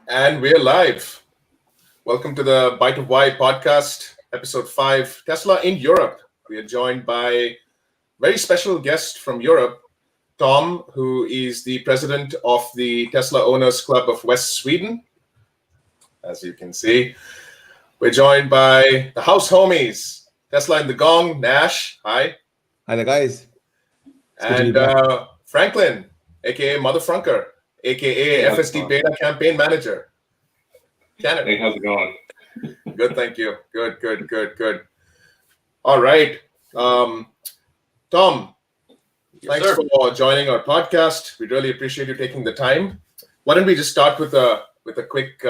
And we're live. Welcome to the ByteofWhy podcast, episode 5, Tesla in Europe. We are joined by a very special guest from Europe, Tom, who is the president of the Tesla Owners Club of West Sweden. As you can see, we're joined by the house homies, Tesla in the Gong, Nash, hi. Hi there, guys. And Franklin, aka MotherFrunker, aka FSD Beta Campaign Manager. Canada. Hey, how's it going? Good, thank you. Good. All right. Tom, thanks for joining our podcast. We really appreciate you taking the time. Why don't we just start with a quick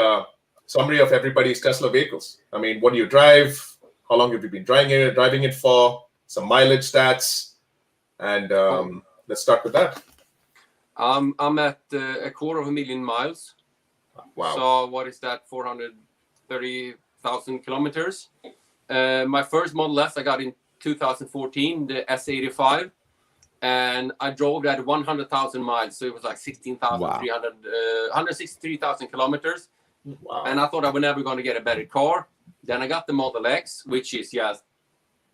summary of everybody's Tesla vehicles? I mean, what do you drive? How long have you been driving it for? Some mileage stats. And let's start with that. I'm at 250,000 miles. Wow. So what is that? 430,000 kilometers. My first Model S I got in 2014, the S85, and I drove that 100,000 miles. So it was like 163,000 kilometers. Wow. And I thought I was never going to get a better car. Then I got the Model X, which is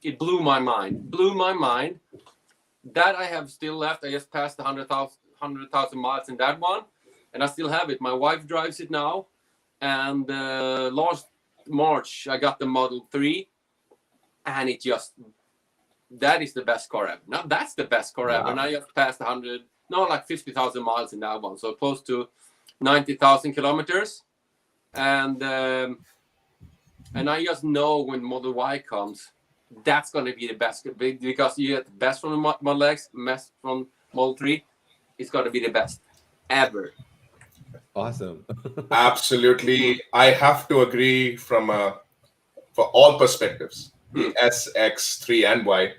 it blew my mind. That I have still left. I just passed 100,000 miles in that one, and I still have it. My wife drives it now, and last March I got the Model 3, and that is the best car ever. Now that's the best car ever, and I just passed 50,000 miles in that one, so close to 90,000 kilometers, and I just know when Model Y comes, that's going to be the best, because you get the best from the Model X, best from Model 3. It's going to be the best ever. Awesome. Absolutely. I have to agree for all perspectives. The S, X, 3, and Y,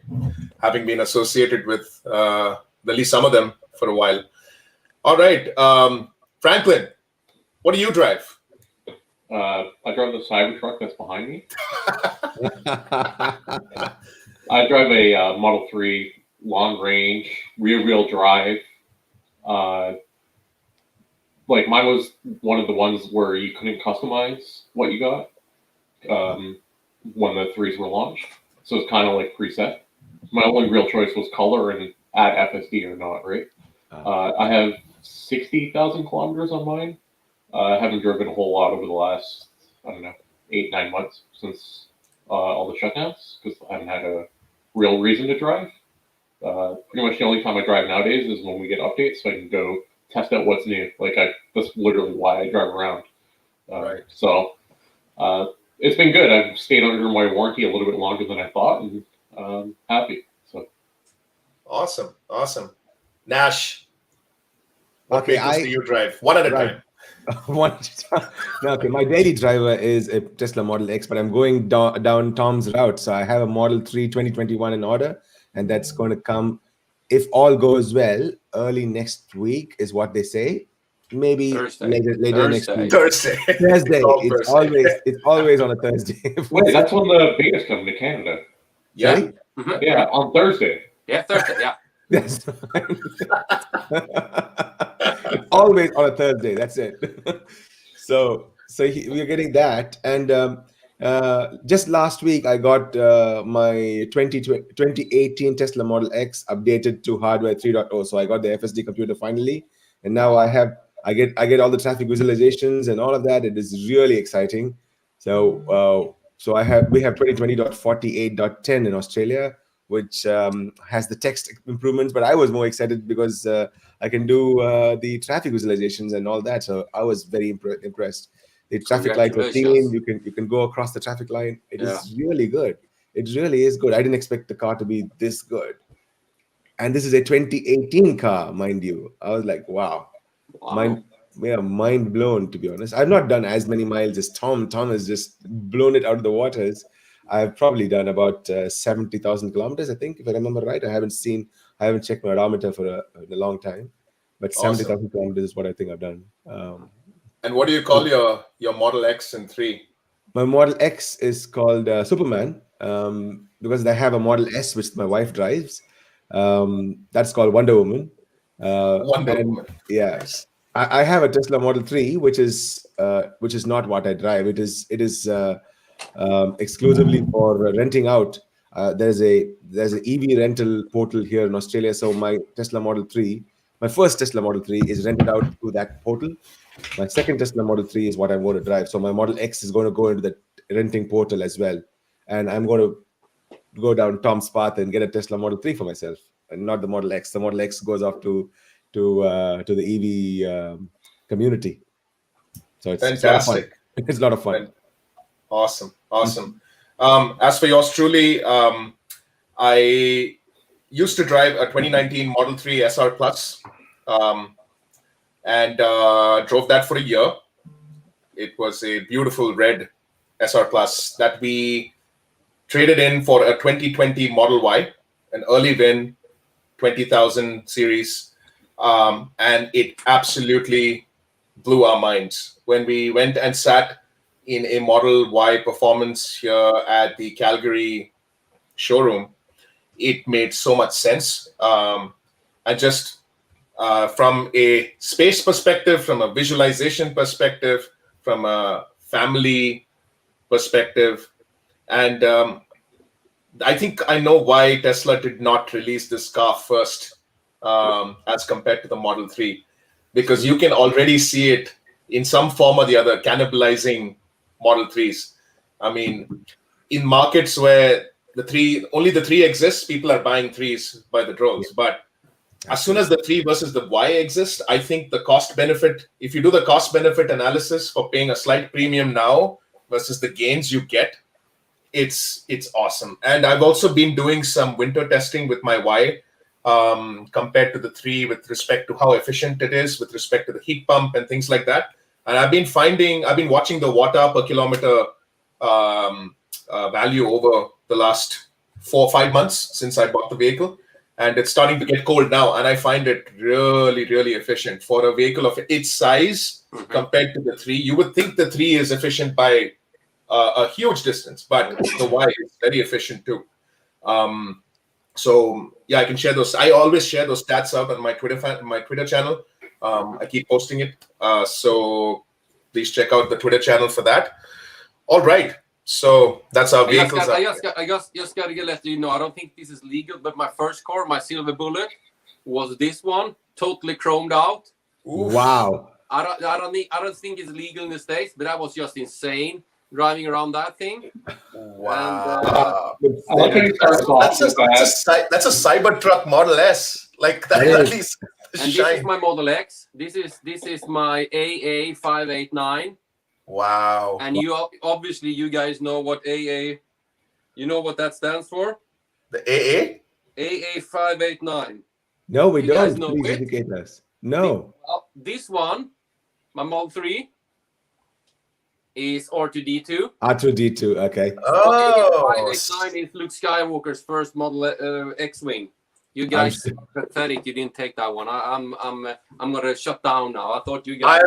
having been associated with at least some of them for a while. All right. Franklin, what do you drive? I drive the Cybertruck that's behind me. I drive a Model 3 long range, rear-wheel drive. Like mine was one of the ones where you couldn't customize what you got when the 3s were launched. So it's kind of like preset. My only real choice was color and add FSD or not, right? I have 60,000 kilometers on mine. I haven't driven a whole lot over the last, 8-9 months since all the shutdowns, because I haven't had a real reason to drive. Pretty much the only time I drive nowadays is when we get updates, so I can go test out what's new. That's literally why I drive around. Right. So it's been good. I've stayed under my warranty a little bit longer than I thought, and happy. So Awesome. Nash, what Okay, vehicles do you drive? One at a time. Okay, my daily driver is a Tesla Model X, but I'm going down Tom's route. So I have a Model 3 2021 in order, and that's going to come, if all goes well, early next week is what they say. Maybe later next week. Thursday. It's always on a Thursday. wait, that's when the betas come to Canada. Yeah. Mm-hmm. Yeah, on Thursday. Yeah, Thursday. Yeah. That's always on a Thursday. That's it. So we're getting that, and just last week I got my 2018 Tesla Model X updated to hardware 3.0. So I got the FSD computer finally, and now I get all the traffic visualizations and all of that. It is really exciting. So we have 2020.48.10 in Australia, which has the text improvements, but I was more excited because I can do the traffic visualizations and all that. So I was very impressed. The traffic lights are clean. You can go across the traffic line. It is really good. It really is good. I didn't expect the car to be this good. And this is a 2018 car, mind you. I was like, wow. Mind blown, to be honest. I've not done as many miles as Tom. Tom has just blown it out of the waters. I've probably done about 70,000 kilometers, I think, if I remember right. I haven't checked my odometer for a long time, but Awesome. 70,000 kilometers is what I think I've done. And what do you call your Model X and 3? My Model X is called Superman because I have a Model S which my wife drives. That's called Wonder Woman. Wonder Woman. Yeah. I have a Tesla Model 3, which is not what I drive. It is exclusively for renting out. There's an EV rental portal here in Australia. So my Tesla Model 3, my first Tesla Model 3 is rented out through that portal. My second Tesla Model 3 is what I'm going to drive. So my Model X is going to go into the renting portal as well. And I'm going to go down Tom's path and get a Tesla Model 3 for myself, and not the Model X. The Model X goes off to the EV community. So it's Fantastic. It's a lot of fun. Awesome. As for yours truly, I used to drive a 2019 Model 3 SR Plus, and drove that for a year. It was a beautiful red SR Plus that we traded in for a 2020 Model Y, an early win, 20,000 series, and it absolutely blew our minds when we went and sat in a Model Y performance here at the Calgary showroom. It made so much sense, and just from a space perspective, from a visualization perspective, from a family perspective, and I think I know why Tesla did not release this car first as compared to the Model 3, because you can already see it in some form or the other cannibalizing Model 3s. I mean, in markets where only the 3 exists, people are buying 3s by the droves. But as soon as the 3 versus the Y exists, I think the cost benefit, if you do the cost benefit analysis for paying a slight premium now versus the gains you get, it's awesome. And I've also been doing some winter testing with my Y compared to the 3 with respect to how efficient it is with respect to the heat pump and things like that. And I've been watching the watt hour per kilometer value over the last 4 or 5 months since I bought the vehicle. And it's starting to get cold now. And I find it really, really efficient for a vehicle of its size compared to the 3. You would think the 3 is efficient by a huge distance, but the Y is very efficient too. So yeah, I can share those. I always share those stats out on my Twitter channel. I keep posting it. So please check out the Twitter channel for that. All right. So that's our vehicles. I just got to let you know, I don't think this is legal, but my first car, my Silver Bullet, was this one, totally chromed out. Oof. Wow. I don't think it's legal in the States, but that was just insane driving around that thing. Wow. And, That's a Cybertruck Model S. Like that at least. And this is my Model X. This is my AA589. Wow. And obviously you guys know what AA, you know what that stands for? The AA? AA589. No, we You don't. guys know Please it? educate us. No. This one, my Model 3, is R2D2. R2D2. Okay. Oh. AA589 is Luke Skywalker's first Model X-Wing. You guys are pathetic. You didn't take that one. I'm gonna shut down now. I thought you guys.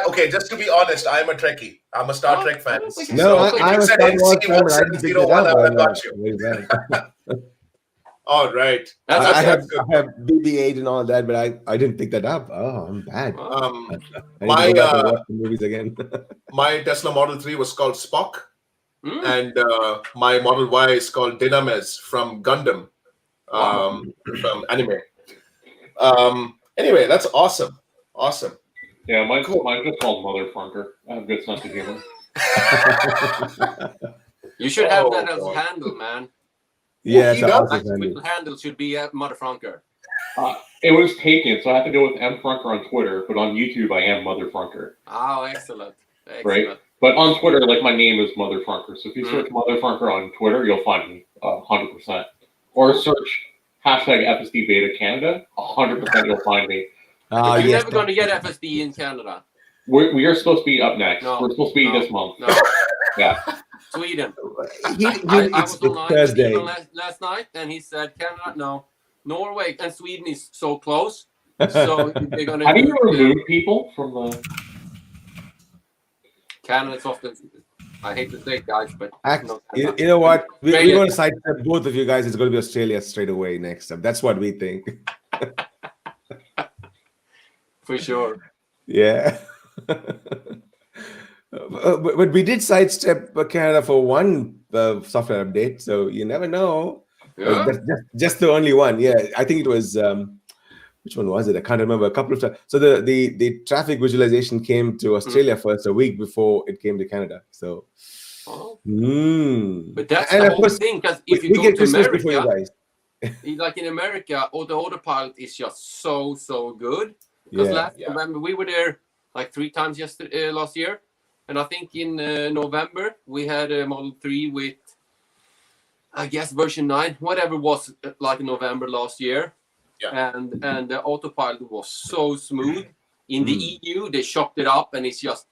Okay. Just to be honest, I'm a Trekkie. I'm a Star Trek fan. No, I'm a Star Wars fan. I didn't pick it up. I got you. All right. I have BB-8 and all that, but I didn't pick that up. Oh, I'm bad. I need to go back and watch the movies again. My Tesla Model 3 was called Spock, and my Model Y is called Dynames from Gundam. From anime. Anyway, that's awesome. Yeah, mine's just called MotherFrunker. I have good sense of humor. You should have that as a handle, man. Yeah, he it's does. awesome. Actual handle should be at MotherFrunker. It was taken, so I have to go with MFrunker on Twitter, but on YouTube I am MotherFrunker. Oh, excellent. Right? But on Twitter, like, my name is MotherFrunker, so if you search MotherFrunker on Twitter, you'll find me 100%. Or search hashtag FSD Beta Canada, 100% you'll find me. You're never going to get FSD in Canada. We are supposed to be up next. No, We're supposed to be this month. No. Yeah. Sweden. I It's was online Thursday. last night, and he said Canada, no. Norway and Sweden is so close. So they're going to. How do you remove people from the? Canada's often. I hate to say it, guys, but you know what? We're going to sidestep both of you guys. It's going to be Australia straight away next time. That's what we think. For sure. Yeah. But we did sidestep Canada for one software update, so you never know. Yeah. That's just the only one. Yeah, I think it was. Which one was it? I can't remember. A couple of times. So the traffic visualization came to Australia first a week before it came to Canada. So, Oh. mm. But that's and the of whole course, thing. Because if you we go get to Christmas before you America, guys. like in America, the Autopilot is just so good. Because Yeah. November we were there like 3 times last year, and I think in November we had a Model 3 with, I guess, version 9, whatever was like in November last year. Yeah. And the Autopilot was so smooth. In the EU, they chopped it up, and it's just.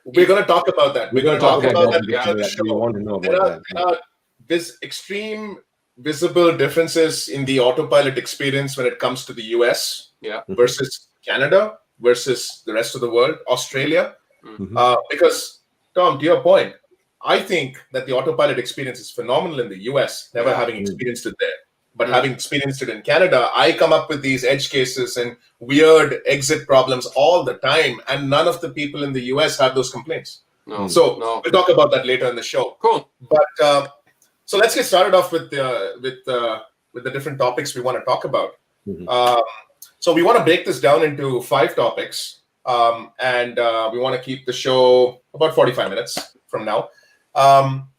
We're going to talk about that. We're going to talk about that. later in the show. We want to know There about that. There's extreme visible differences in the autopilot experience when it comes to the US versus Canada versus the rest of the world, Australia. Because, Tom, to your point, I think that the autopilot experience is phenomenal in the US, never having experienced it there. But having experienced it in Canada, I come up with these edge cases and weird exit problems all the time, and none of the people in the US have those complaints. We'll talk about that later in the show. Cool. But so let's get started off with the different topics we want to talk about. So we want to break this down into 5 topics, and we want to keep the show about 45 minutes from now.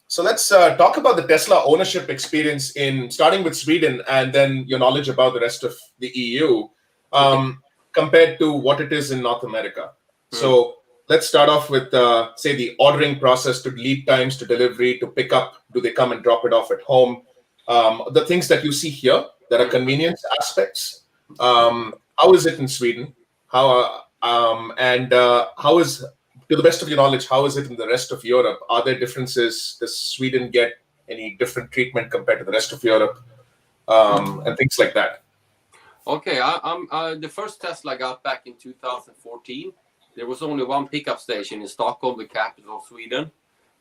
So let's talk about the Tesla ownership experience starting with Sweden, and then your knowledge about the rest of the EU compared to what it is in North America. So let's start off with, say, the ordering process, to lead times, to delivery, to pick up. Do they come and drop it off at home? The things that you see here that are convenience aspects. How is it in Sweden? How is, to the best of your knowledge, how is it in the rest of Europe? Are there differences? Does Sweden get any different treatment compared to the rest of Europe? And things like that. Okay, the first Tesla I got back in 2014. There was only one pickup station in Stockholm, the capital of Sweden.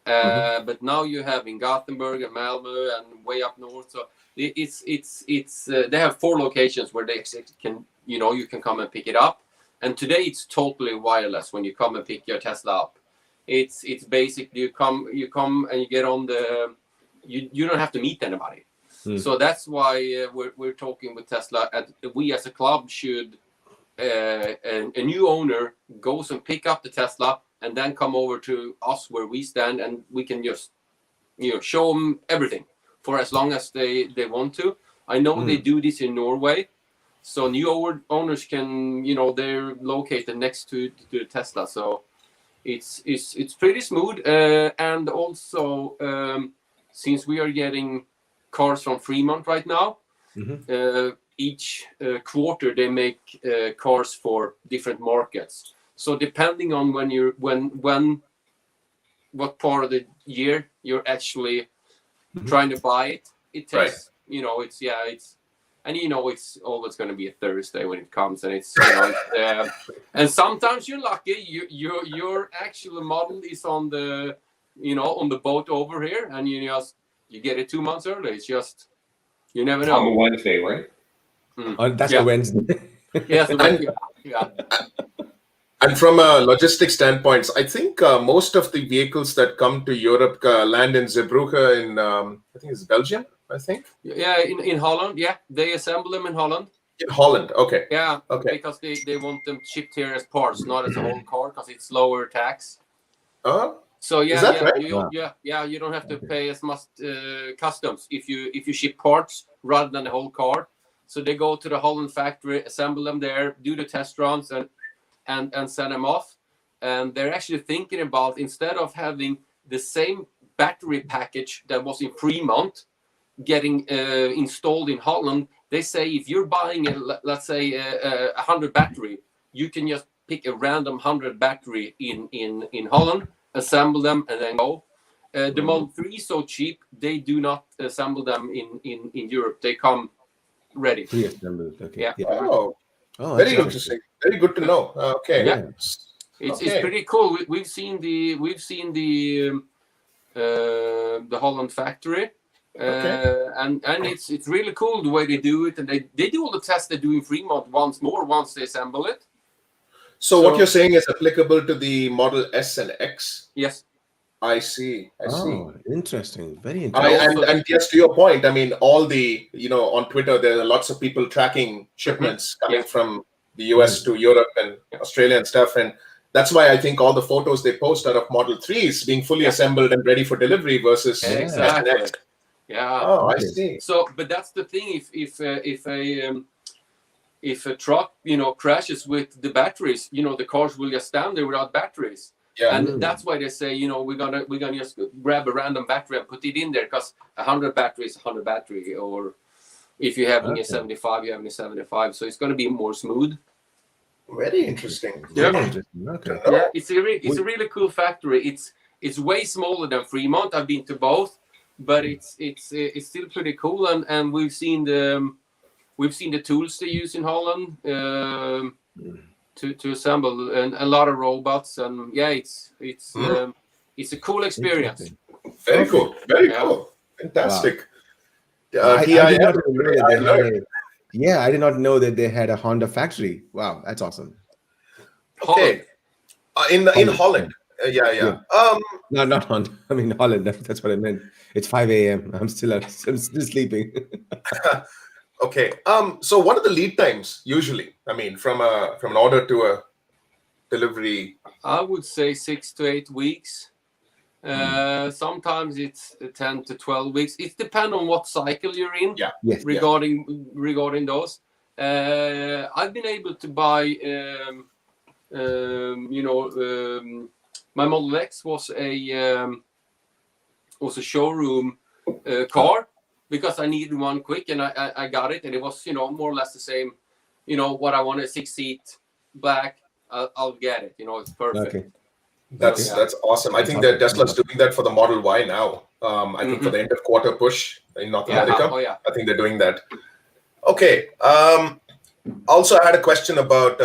But now you have in Gothenburg and Malmö and way up north. So it's they have 4 locations where they can, you can come and pick it up. And today it's totally wireless when you come and pick your Tesla up. It's basically you come and you get on the. You don't have to meet anybody. So that's why we're talking with Tesla. We as a club should. A new owner goes and pick up the Tesla and then come over to us where we stand, and we can just show them everything for as long as they want to. I know they do this in Norway, so new owners can they're located next to the Tesla, so it's pretty smooth. And also since we are getting cars from Fremont right now. Each quarter they make cars for different markets. So depending on what part of the year you're actually trying to buy it, it takes it's always going to be a Thursday when it comes, and it's and sometimes you're lucky your actual model is on the on the boat over here, and you get it 2 months early. It's just you never know. On a Wednesday, right? That's the Wednesday. Yes, yeah. And from a logistics standpoint, I think most of the vehicles that come to Europe land in Zeebrugge in, I think it's Belgium, I think. Yeah, in Holland, yeah. They assemble them in Holland. In Holland, okay. Yeah, okay. Because they want them shipped here as parts, not as a whole car, because it's lower tax. So is that right? You don't have to pay as much customs if you ship parts rather than the whole car. So they go to the Holland factory, assemble them there, do the test runs, and send them off. And they're actually thinking about, instead of having the same battery package that was in Fremont getting installed in Holland, they say if you're buying let's say a 100 battery, you can just pick a random 100 battery in Holland, assemble them, and then go. The Model 3 is so cheap, they do not assemble them in Europe. They come ready. Pre-assembled. Okay. Yeah. Oh, very interesting. Very good to know. Okay. Yeah. It's pretty cool. We've seen the Holland factory, and it's really cool the way they do it, and they do all the tests they do in Fremont once they assemble it. So what you're saying is applicable to the Model S and X? Yes. I see. Oh, interesting. Very interesting. And yes, to your point, I mean, all the, on Twitter, there are lots of people tracking shipments coming from the US to Europe and Australia and stuff. And that's why I think all the photos they post are of Model 3s being fully assembled and ready for delivery versus exactly. S and X. Yeah. Oh, I see. So, but that's the thing. If a truck, crashes with the batteries, the cars will just stand there without batteries. Yeah. And that's why they say, we're gonna just grab a random battery and put it in there, because 100 batteries, 100 battery, or if you're having a 75, you're having a 75. So it's gonna be more smooth. Very interesting. Very interesting. Okay. Yeah, it's a really cool factory. It's way smaller than Fremont. I've been to both, but it's still pretty cool. And we've seen the tools they use in Holland. To assemble and a lot of robots, and it's a cool experience. Very cool. Very cool. Fantastic. Wow. I did not know that they had a Honda factory. Wow, that's awesome. Okay. In Holland. Yeah. No, not Honda. I mean Holland. That's what I meant. It's 5 a.m. I'm still sleeping. Okay. So what are the lead times usually? I mean, from an order to a delivery? I would say 6 to 8 weeks. Sometimes it's 10 to 12 weeks. It depends on what cycle you're in. Yeah. Yes. Regarding those, I've been able to buy. My Model X was a showroom car. Because I needed one quick, and I got it, and it was more or less the same, what I wanted, 6-seat black. I'll get it. It's perfect. Okay. That's awesome. I think that Tesla's doing that for the Model Y now. I think for the end of quarter push in North America. I think they're doing that. Okay. Also, I had a question about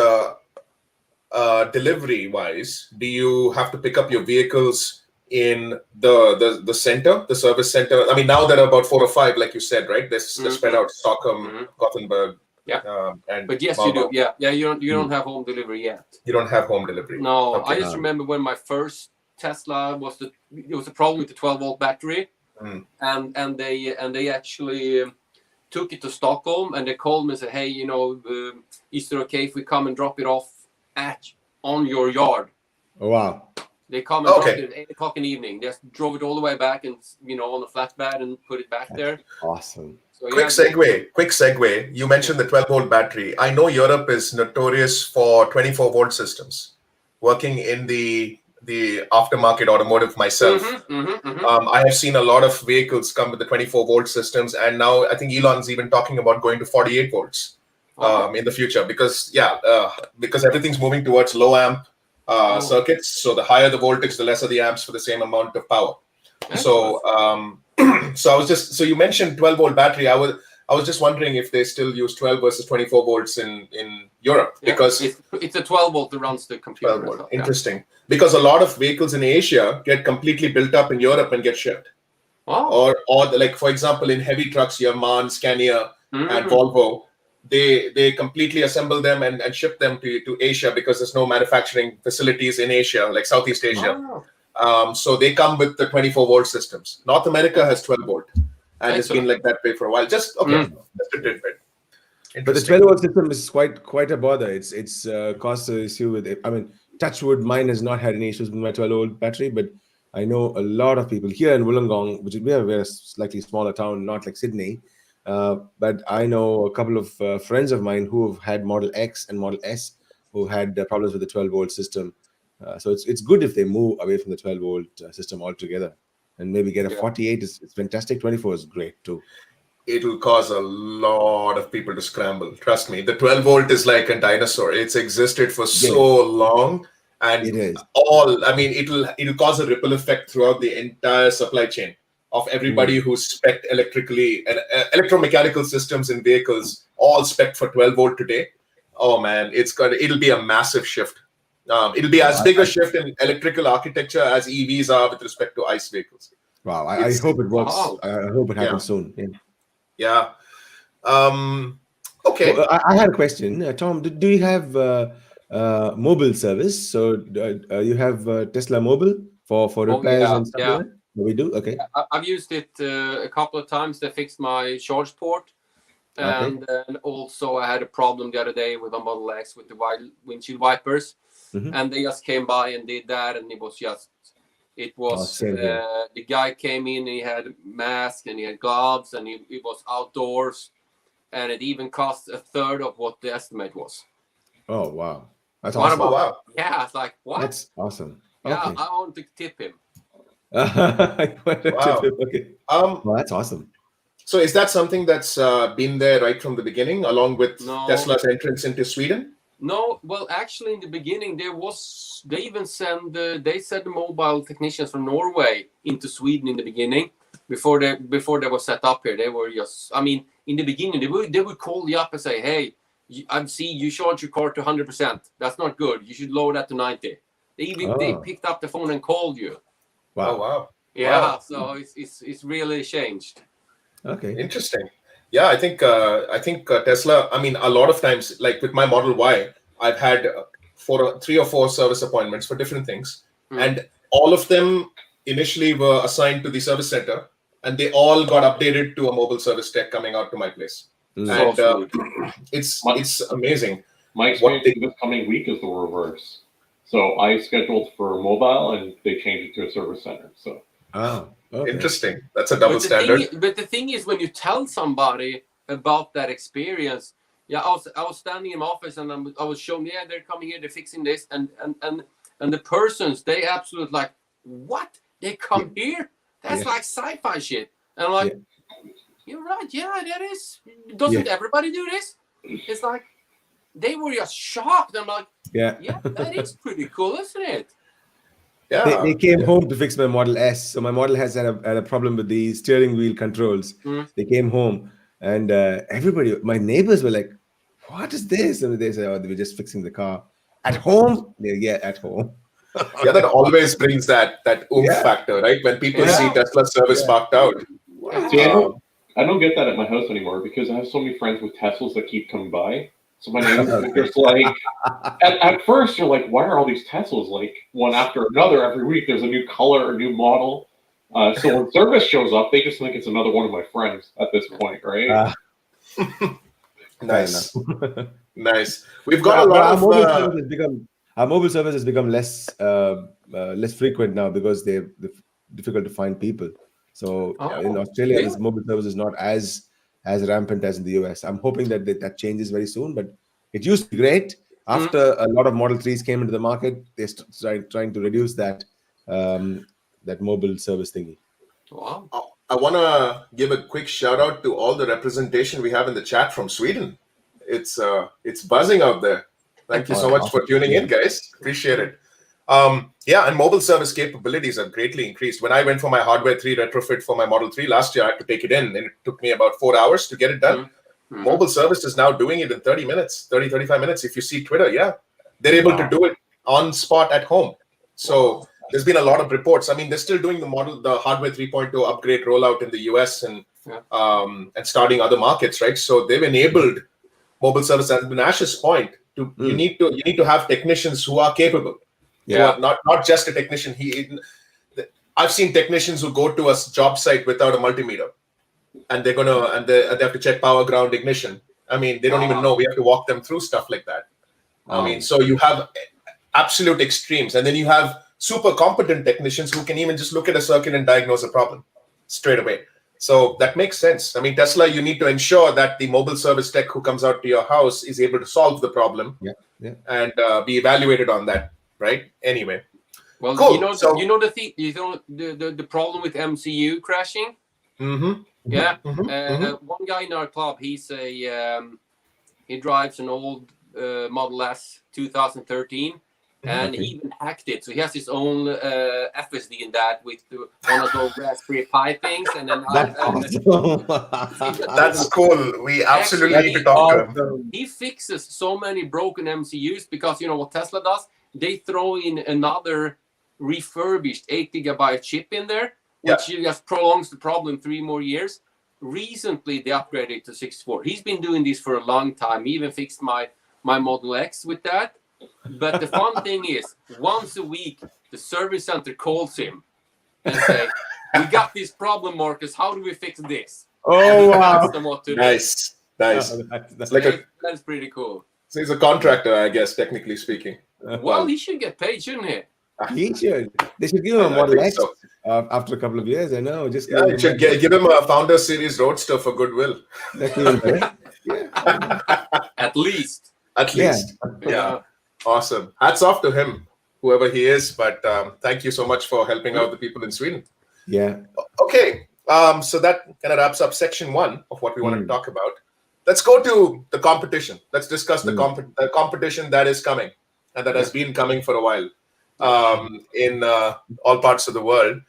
delivery wise. Do you have to pick up your vehicles in the center, the service center? I mean, now there are about 4 or 5, like you said, right? They're spread out: Stockholm, Gothenburg. But yes, you do. Yeah. You don't have home delivery yet. You don't have home delivery. No, okay. I just remember when my first Tesla it was a problem with the 12-volt battery, and they actually took it to Stockholm, and they called me and said, "Hey, is it okay if we come and drop it off on your yard?" Oh, wow. They come and dropped it at 8 o'clock in the evening. Just drove it all the way back and, on the flatbed and put it back there. Awesome. So, quick segue. You mentioned the 12-volt battery. I know Europe is notorious for 24-volt systems. Working in the aftermarket automotive myself, I have seen a lot of vehicles come with the 24-volt systems. And now I think Elon's even talking about going to 48 volts in the future because everything's moving towards low amp circuits. So the higher the voltage, the lesser the amps for the same amount of power. So so you mentioned 12-volt battery. I was just wondering if they still use 12 versus 24 volts in Europe, because it's a 12-volt that runs the computer. 12-volt. Interesting, because a lot of vehicles in Asia get completely built up in Europe and get shipped. Or like, for example, in heavy trucks, you have MAN, Scania, and Volvo. They completely assemble them and ship them to Asia because there's no manufacturing facilities in Asia, like Southeast Asia. So they come with the 24-volt systems. North America has 12-volt, and it's been like that way for a while. Just a tidbit. But the 12-volt system is quite a bother. It's caused an issue with it. I mean, touchwood, mine has not had any issues with my 12-volt battery, but I know a lot of people here in Wollongong, which we are a slightly smaller town, not like Sydney. But I know a couple of friends of mine who have had Model X and Model S who had problems with the 12-volt system. So it's good if they move away from the 12-volt system altogether and maybe get a 48. It's fantastic. 24 is great too. It will cause a lot of people to scramble. Trust me. The 12-volt is like a dinosaur. It's existed for so long, and it'll cause a ripple effect throughout the entire supply chain of everybody who's spec'd electrically and electromechanical systems in vehicles, all spec'd for 12-volt today. Oh man, it'll be a massive shift. It'll be as big a shift in electrical architecture as EVs are with respect to ICE vehicles. Wow, I hope it works. I hope it happens soon. Yeah. Okay. Well, I had a question, Tom. Do you have mobile service. So you have Tesla Mobile for Oh repairs yeah, and stuff yeah. like that? We do? Okay. I've used it a couple of times. They fixed my charge port, Okay. and then also I had a problem the other day with a Model X with the windshield wipers, Mhm. and they just came by and did that, and it was same here. the guy came in, and he had a mask and he had gloves, and it was outdoors, and it even cost a third of what the estimate was. Oh, wow. That's What awesome. Oh, about? wow. Yeah, it's like what? That's awesome. Yeah, Okay. I want to tip him. Wow. Okay. Um, Well, that's awesome. so is that something that's been there right from the beginning, along with No. Tesla's entrance into Sweden? No, well, actually, in the beginning, they even sent the mobile technicians from Norway into Sweden in the beginning before they were set up here. They were just, I mean, in the beginning, they would call you up and say, "Hey, I see you charge your car to 100%. That's not good. You should lower that to 90." They Oh. picked up the phone and called you. Wow. Oh, wow. Yeah, Wow. so it's really changed. Okay. Interesting. Yeah, I think Tesla. I mean, a lot of times, like with my Model Y, I've had 3 or 4 service appointments for different things, and all of them initially were assigned to the service center, and they all got updated to a mobile service tech coming out to my place. And it's amazing. My experience this coming week is the reverse. So I scheduled for mobile, and they changed it to a service center. So. Oh, okay. Interesting. That's a double standard. But the thing is, when you tell somebody about that experience, yeah, I was standing in my office and I was showing, yeah, they're coming here, they're fixing this, and the persons, they absolutely like, what? They come here? That's like sci-fi shit. And I'm like, you're right, yeah, that is. Doesn't everybody do this? It's like they were just shocked. I'm like, yeah, that is pretty cool, isn't it? Yeah, they came home to fix my Model S. So my Model has had a problem with the steering wheel controls. They came home, and everybody, my neighbors were like, "What is this?" And they said, "Oh, they were just fixing the car at home." At home. Yeah, that always brings that oomph factor, right? When people see Tesla service parked out. See, I don't get that at my house anymore because I have so many friends with Teslas that keep coming by. So my neighbors are just like, at first you're like, why are all these Teslas like one after another every week? There's a new color, a new model. So when service shows up, they just think it's another one of my friends at this point, right? Nice. Nice. We've got a lot of our mobile service has become less frequent now because they're difficult to find people. So in Australia, this mobile service is not as rampant as in the US. I'm hoping that changes very soon, but it used to be great. After a lot of Model 3s came into the market, they started trying to reduce that mobile service thingy. Wow. I want to give a quick shout out to all the representation we have in the chat from Sweden. It's buzzing out there. Thank you so much for tuning in, guys. Appreciate it. And mobile service capabilities have greatly increased. When I went for my Hardware 3 retrofit for my Model 3 last year, I had to take it in, and it took me about 4 hours to get it done. Mobile service is now doing it in 35 minutes. If you see Twitter, they're able to do it on spot at home. So there's been a lot of reports. I mean, they're still doing the Hardware 3.0 upgrade rollout in the US and starting other markets, right? So they've enabled mobile service. And Nash's point, you need to have technicians who are capable. Yeah, not just a technician. I've seen technicians who go to a job site without a multimeter, and they have to check power, ground, ignition. I mean, they don't even know. We have to walk them through stuff like that. I mean, so you have absolute extremes, and then you have super competent technicians who can even just look at a circuit and diagnose a problem straight away. So that makes sense. I mean, Tesla, you need to ensure that the mobile service tech who comes out to your house is able to solve the problem and be evaluated on that. Right. Anyway. Well, cool. the problem with MCU crashing. Yeah. One guy in our club, he drives an old Model S 2013, and he even hacked it. So he has his own FSD in that with one of those Raspberry Pi things, and then that's cool. We absolutely need to talk to him. He fixes so many broken MCUs because you know what Tesla does. They throw in another refurbished 8 gigabyte chip in there, which just prolongs the problem 3 more years. Recently, they upgraded to 64. He's been doing this for a long time. He even fixed my Model X with that. But the fun thing is, once a week, the service center calls him and say, "We got this problem, Marcus. How do we fix this?" Oh, And he wow. tells them what to do. Nice. Oh, It's like That's pretty cool. so he's a contractor, I guess, technically speaking. Well, he should get paid, shouldn't he? He should. They should give him a I Model think X so. after a couple of years. I know. Just Yeah, you should give him a Founder Series Roadster for goodwill. Yeah. At least. At least. Yeah. Awesome. Hats off to him, whoever he is. But thank you so much for helping out the people in Sweden. Yeah. Okay. So that kind of wraps up section 1 of what we wanted to talk about. Let's go to the competition. Let's discuss the competition that is coming and that has been coming for a while in all parts of the world.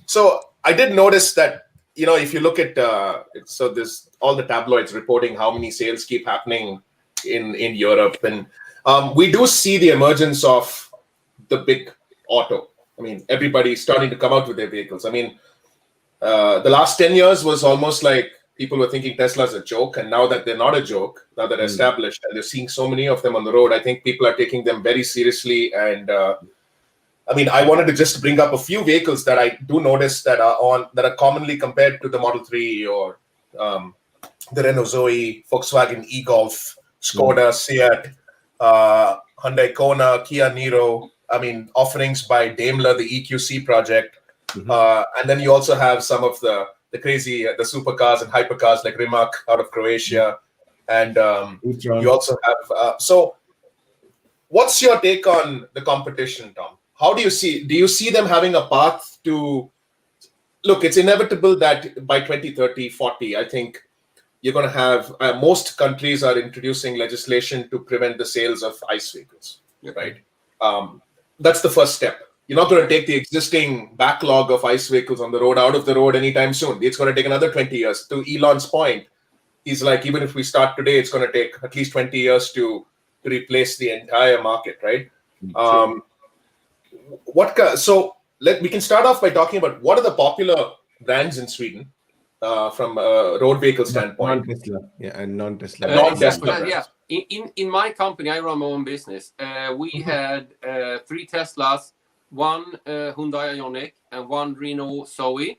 So I did notice that, if you look at, so there's all the tabloids reporting how many sales keep happening in Europe. And we do see the emergence of the big auto. I mean, everybody's starting to come out with their vehicles. I mean, the last 10 years was almost like people were thinking Tesla's a joke. And now that they're not a joke, now that they're established and they're seeing so many of them on the road, I think people are taking them very seriously. And I mean, I wanted to just bring up a few vehicles that I do notice that are commonly compared to the Model 3 or the Renault Zoe, Volkswagen e-Golf, Skoda, Seat, Hyundai Kona, Kia Niro. I mean, offerings by Daimler, the EQC project. And then you also have some of the crazy, the supercars and hypercars like Rimac out of Croatia. And you also have, so what's your take on the competition, Tom? How do you see them having a path to, look, it's inevitable that by 2030, 40, I think you're going to have, most countries are introducing legislation to prevent the sales of ICE vehicles, right? That's the first step. You're not going to take the existing backlog of ICE vehicles on the road out of the road anytime soon. It's going to take another 20 years. To Elon's point, he's like, even if we start today, it's going to take at least 20 years to replace the entire market, right? We can start off by talking about what are the popular brands in Sweden from a road vehicle standpoint. Non-Tesla, and non-Tesla. Non-Tesla Yeah. In my company, I run my own business. We had 3 Teslas, 1 Hyundai Ioniq, and 1 Renault Zoe.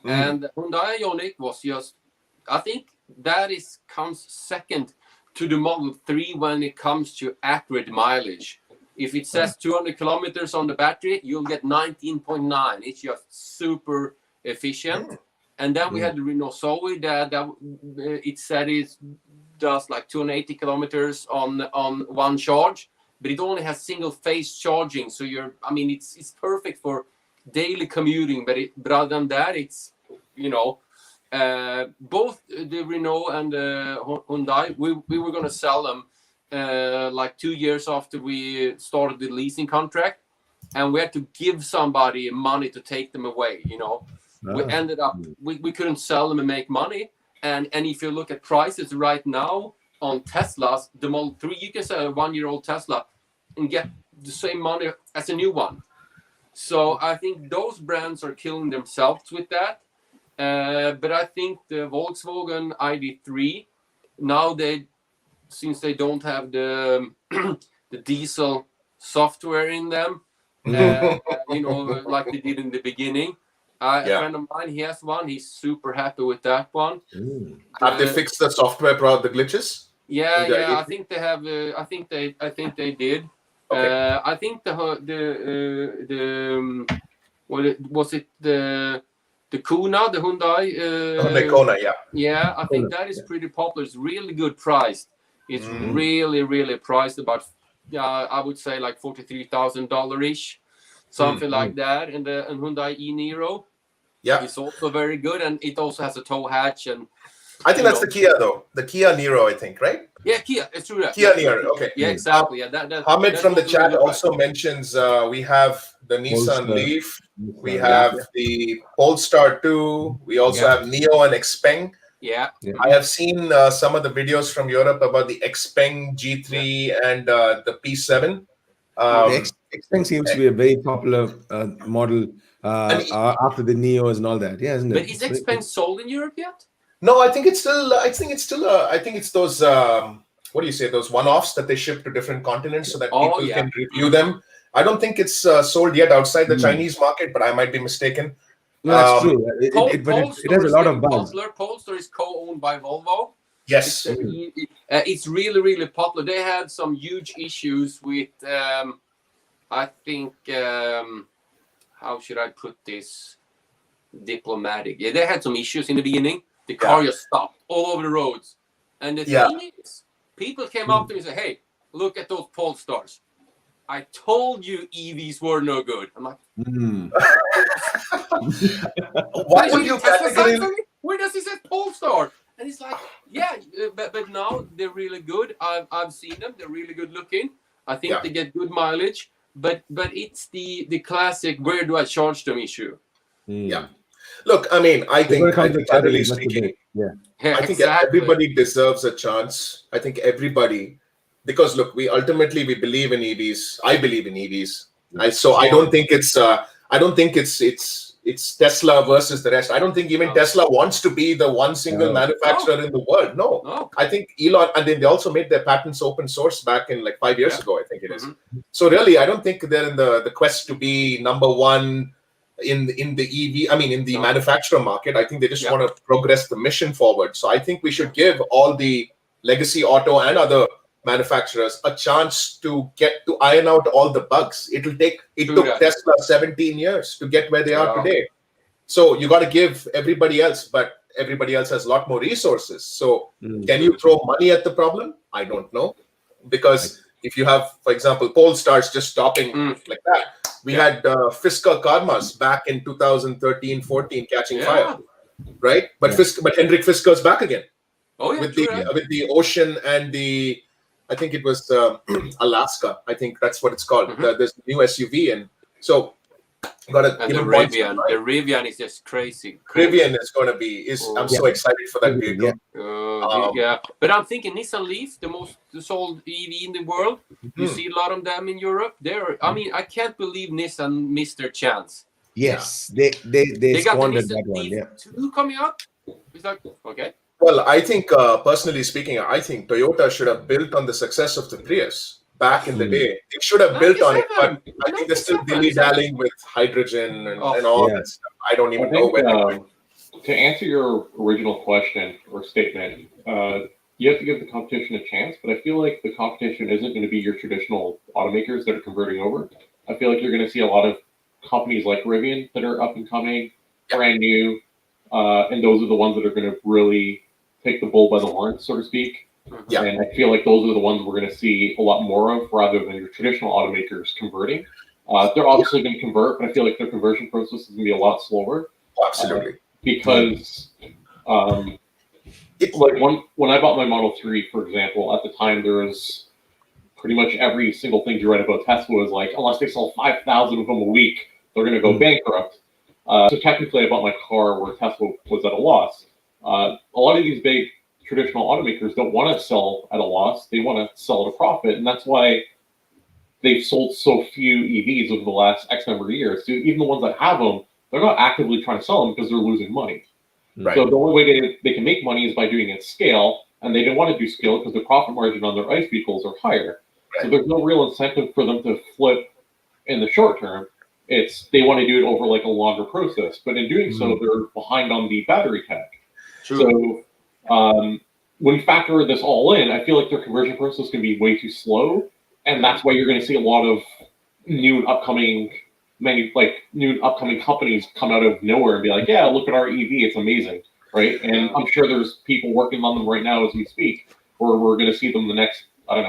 And the Hyundai Ioniq was just, I think that comes second to the Model 3 when it comes to accurate mileage. If it says 200 kilometers on the battery, you'll get 19.9. It's just super efficient. And then we had the Renault Zoe that it said it does like 280 kilometers on one charge, but it only has single phase charging. So it's perfect for daily commuting. But other than that, it's both the Renault and the Hyundai. We were going to sell them like 2 years after we started the leasing contract, and we had to give somebody money to take them away. We ended up we couldn't sell them and make money. And if you look at prices right now on Teslas, the Model 3, you can sell a 1-year-old Tesla and get the same money as a new one. So I think those brands are killing themselves with that. But I think the Volkswagen ID3, now since they don't have the diesel software in them, like they did in the beginning. A friend of mine, he has one. He's super happy with that one. Have they fixed the software the glitches? Yeah. I think they have. I think they did. Okay. I think was it the Kona, the Hyundai? Hyundai Kona, yeah. Yeah, I think that is pretty popular. It's really good priced. It's really, really priced about, I would say like $43,000-ish, something like that. And the Hyundai e-Niro, it's also very good, and it also has a tow hatch. And I think that's the Kia though, the Kia Niro, I think, right? Yeah, Kia. It's true. Kia Niro, okay. Yeah, exactly. Hamid from the chat also mentions we have the Nissan Leaf, we have the Polestar 2, we also have Neo and Xpeng. Yeah. I have seen some of the videos from Europe about the Xpeng G3 and the P7. Xpeng seems to be a very popular model after the Neos and all that, isn't it? But is Xpeng sold in Europe yet? No, I think it's still. I think it's those what do you say, those one-offs that they ship to different continents so that Oh, people yeah. can review them. I don't think it's sold yet outside the Chinese market, but I might be mistaken. No, that's true. But it has a lot of buzz. Popular. Polestar is co-owned by Volvo. Yes. It's really, really popular. They had some huge issues with, I think, how should I put this? Diplomatic. Yeah, they had some issues in the beginning. The car just stopped all over the roads. And the thing is, people came up to me and said, hey, look at those Polestars. I told you EVs were no good. I'm like, why would you categorically? where does it say Polestar? And it's like, yeah, but now they're really good. I've seen them. They're really good looking. I think they get good mileage. But it's the classic, where do I charge them issue? Yeah. Look, I mean, I think generally speaking, I think everybody deserves a chance. I think everybody, because look, we believe in EVs. I believe in EVs. I don't think it's Tesla versus the rest. I don't think even Tesla wants to be the one single manufacturer in the world. No. I think Elon, and then they also made their patents open source back in like 5 years ago, I think it is. So really, I don't think they're in the quest to be number one in the EV, I mean, in the manufacturer market. I think they just want to progress the mission forward. So I think we should give all the legacy auto and other manufacturers a chance to get to iron out all the bugs. It took Tesla 17 years to get where they are today. So you got to give everybody else, but everybody else has a lot more resources. So can you throw money at the problem? I don't know. Because if you have, for example, Polestars just stopping like that, we had Fisker Karmas back in 2013-14 catching fire, right? But Hendrik Fisker's back again with the Ocean and the, I think it was Alaska. I think that's what it's called. There's a new SUV, and so got to give the him Rivian. The Rivian is just crazy. Rivian is going to be. I'm so excited for that vehicle. But I'm thinking Nissan Leaf, the most sold EV in the world. You see a lot of them in Europe. I mean, I can't believe Nissan missed their chance. Yes, they squandered that one. Leaf 2 coming out. It's like, okay. Well, I think, personally speaking, I think Toyota should have built on the success of the Prius back in the day. It should have built on it, but I think they're still dilly-dallying with hydrogen and all that stuff. I don't even know where. To answer your original question or statement, you have to give the competition a chance, but I feel like the competition isn't going to be your traditional automakers that are converting over. I feel like you're going to see a lot of companies like Rivian that are up and coming, brand new, and those are the ones that are going to really take the bull by the horns, so to speak. And I feel like those are the ones we're going to see a lot more of rather than your traditional automakers converting. They're obviously going to convert, but I feel like their conversion process is going to be a lot slower. Absolutely. Because like when I bought my Model 3, for example, at the time there was pretty much every single thing you read about Tesla was like, unless they sell 5,000 of them a week, they're going to go bankrupt. So technically I bought my car where Tesla was at a loss. A lot of these big traditional automakers don't want to sell at a loss. They want to sell at a profit. And that's why they've sold so few EVs over the last X number of years. So even the ones that have them, they're not actively trying to sell them because they're losing money. Right. So the only way they can make money is by doing it at scale. And they don't want to do scale because the profit margin on their ICE vehicles are higher. Right. So there's no real incentive for them to flip in the short term. They want to do it over like a longer process. But in doing so, they're behind on the battery tech. True. So when you factor this all in, I feel like their conversion process can be way too slow, and that's why you're going to see a lot of new upcoming companies come out of nowhere and be like, "Yeah, look at our EV, it's amazing," right? And I'm sure there's people working on them right now as we speak, or we're going to see them the next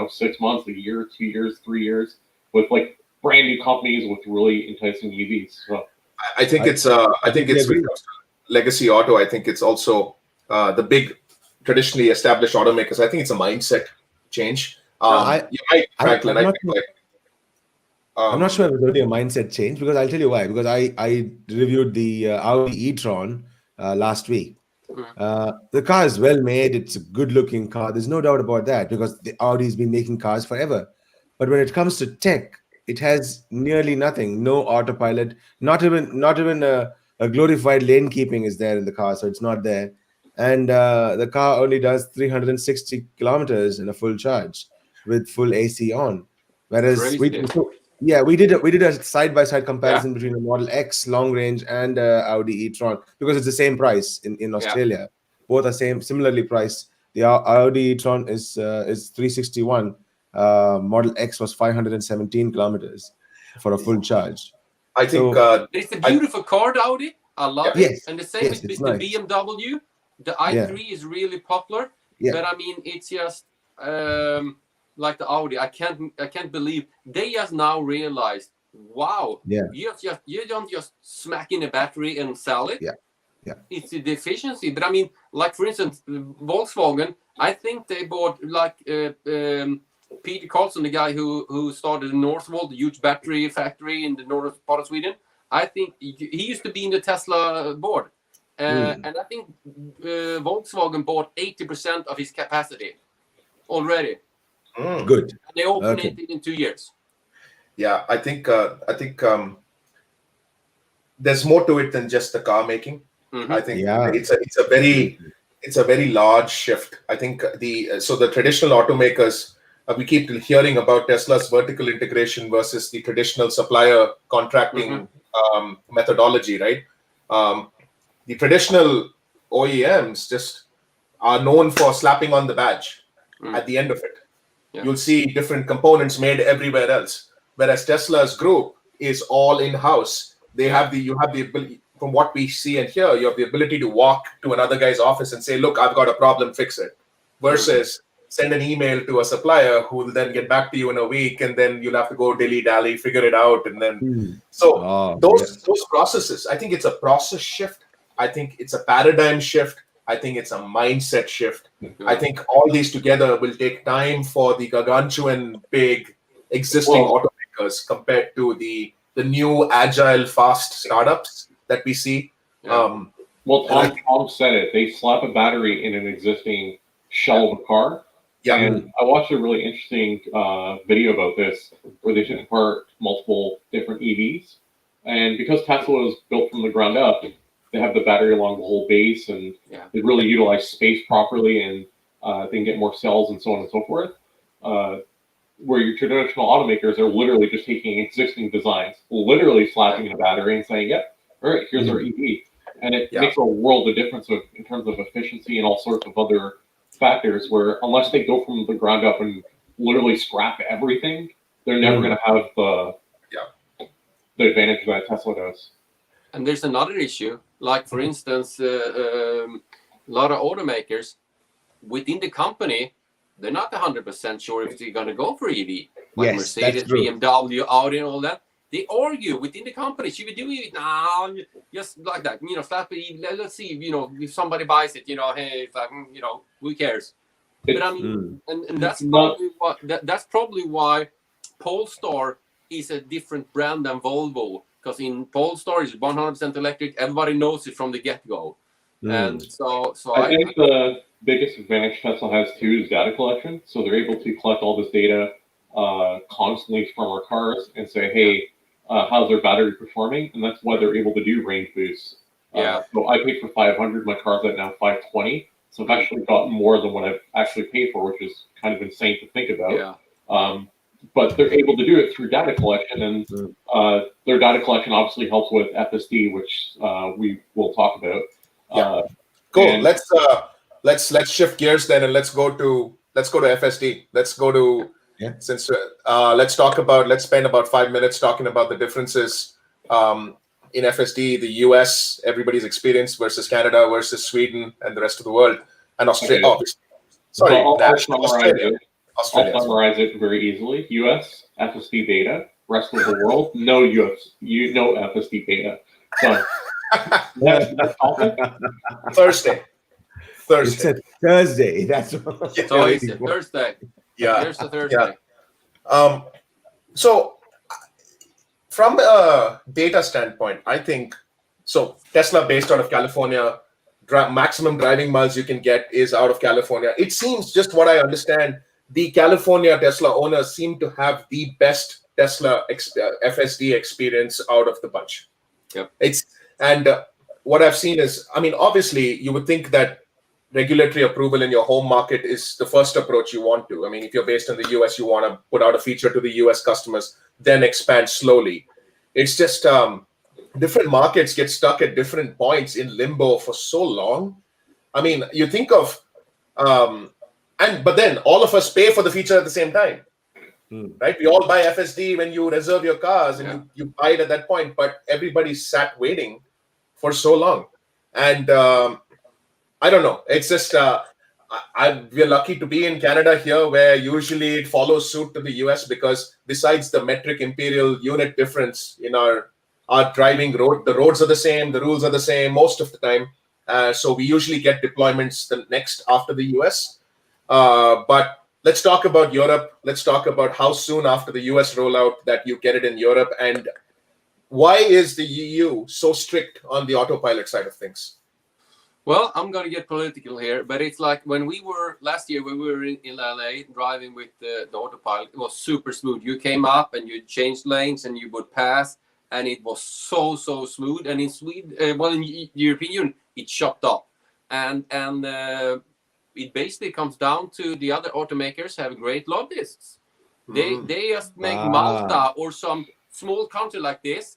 6 months, a year, 2 years, 3 years, with like brand new companies with really enticing EVs. So I think it's when it comes to legacy auto. I think it's also the big traditionally established automakers. I think it's a mindset change. Franklin. I'm not sure if it's only a mindset change, because I'll tell you why. Because I reviewed the Audi e-tron last week. The car is well made. It's a good looking car. There's no doubt about that, because the Audi's been making cars forever. But when it comes to tech, it has nearly nothing. No autopilot. Not even a glorified lane keeping is there in the car, so it's not there. and the car only does 360 kilometers in a full charge with full AC on. Whereas we did a side-by-side comparison between the Model X long range and Audi e-tron, because it's the same price in Australia. Both are similarly priced. The Audi e-tron is 361. Model X was 517 kilometers for a full charge. I think it's a beautiful car, the Audi. I love it. Yes, And the same yes, with it's the nice. BMW. The i3 is really popular. Yeah. But I mean, it's just like the Audi. I can't believe they just now realized, wow, you don't just smack in a battery and sell it. Yeah. It's the efficiency. But I mean, like for instance, Volkswagen, I think they bought like Peter Carlson, the guy who started Northvolt, the huge battery factory in the northern part of Sweden. I think he used to be in the Tesla board. And I think Volkswagen bought 80% of his capacity already. Good. And they opened it in 2 years. Yeah, I think there's more to it than just the car making. Mm-hmm. I think it's a very large shift. I think the traditional automakers, we keep hearing about Tesla's vertical integration versus the traditional supplier contracting methodology, right? The traditional OEMs just are known for slapping on the badge at the end of it. Yeah. You'll see different components made everywhere else, whereas Tesla's group is all in-house. You have the ability, from what we see and hear, you have the ability to walk to another guy's office and say, look, I've got a problem, fix it. Versus send an email to a supplier who will then get back to you in a week, and then you'll have to go dilly-dally, figure it out. And then, those processes, I think it's a process shift. I think it's a paradigm shift. I think it's a mindset shift. I think all these together will take time for the gargantuan, big, existing automakers compared to the new, agile, fast startups that we see. Tom said it. They slap a battery in an existing shell of a car. Yeah. And I watched a really interesting video about this where they took apart multiple different EVs. And because Tesla was built from the ground up, they have the battery along the whole base, and they really utilize space properly, and they can get more cells and so on and so forth. Where your traditional automakers are literally just taking existing designs, literally slapping in a battery and saying, yep, all right, here's our EV. And it makes a world of difference in terms of efficiency and all sorts of other factors, where unless they go from the ground up and literally scrap everything, they're never going to have the advantage that Tesla does. And there's another issue, like for instance, a lot of automakers within the company, they're not 100% sure if they're going to go for EV. Like Mercedes, BMW, Audi, and all that. They argue within the company. Should we do it now? Just like that, slap it. Let's see, if somebody buys it, hey, it's like, who cares? But I mean, and that's probably why Polestar is a different brand than Volvo. Because in Polestar is 100% electric, everybody knows it from the get-go, and so I think the biggest advantage Tesla has too is data collection. So they're able to collect all this data constantly from our cars and say, hey, how's their battery performing? And that's why they're able to do range boosts. So I paid for 500. My car's at now 520. So I've actually got more than what I've actually paid for, which is kind of insane to think about. But they're able to do it through data collection, and their data collection obviously helps with FSD, which we will talk about. Cool. Let's shift gears then, and let's go to FSD. Let's go to let's spend about 5 minutes talking about the differences in FSD, the US, everybody's experience versus Canada versus Sweden and the rest of the world, and Australia. Australia. I'll summarize it very easily. US, FSD beta. Rest of the world, no FSD beta. So, Thursday. You said Thursday. That's Thursday. Yeah. Here's the Thursday. Yeah. So, from a data standpoint, I think Tesla based out of California. Maximum driving miles you can get is out of California. It seems, just what I understand, the California Tesla owners seem to have the best Tesla FSD experience out of the bunch. Yep. What I've seen is, I mean, obviously you would think that regulatory approval in your home market is the first approach you want to. I mean, if you're based in the US, you want to put out a feature to the US customers, then expand slowly. It's just different markets get stuck at different points in limbo for so long. I mean, you think of, but then all of us pay for the feature at the same time, right? We all buy FSD when you reserve your cars and you buy it at that point, but everybody sat waiting for so long. And I don't know. It's just, we're lucky to be in Canada here, where usually it follows suit to the US, because besides the metric imperial unit difference in our driving road, the roads are the same, the rules are the same most of the time. So we usually get deployments the next after the US. But let's talk about Europe. Let's talk about how soon after the US rollout that you get it in Europe, and why is the EU so strict on the autopilot side of things? Well, I'm going to get political here, but it's like when last year when we were in LA driving with the autopilot, it was super smooth. You came up and you changed lanes and you would pass, and it was so smooth. And in Sweden, in the European Union, it chopped off. And it basically comes down to the other automakers have great lobbyists. They just make Malta or some small country like this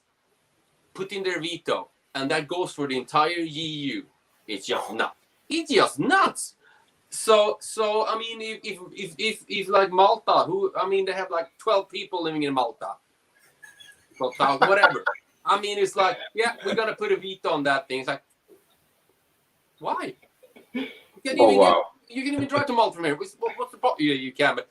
put in their veto, and that goes for the entire EU. It's just nuts. It's just nuts. So I mean, if like Malta, they have like 12 people living in Malta, 12,000, whatever. I mean, it's like, yeah, we're gonna put a veto on that thing. It's like, why? You can even drive to Malta from here. What's the problem? Yeah, you can, but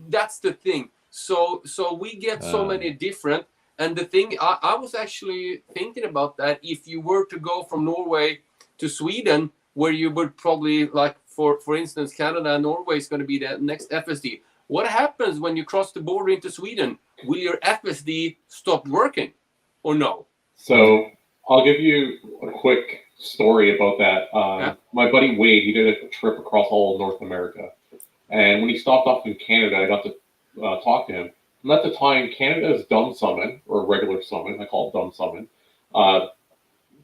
that's the thing. So we get so many different. And the thing, I was actually thinking about that. If you were to go from Norway to Sweden, where you would probably, like, for instance, Canada and Norway is going to be the next FSD. What happens when you cross the border into Sweden? Will your FSD stop working or no? So I'll give you a quick story about that. My buddy Wade, he did a trip across all of North America. And when he stopped off in Canada, I got to talk to him. And at the time, Canada's dumb summon, or regular summon, I call it dumb summon,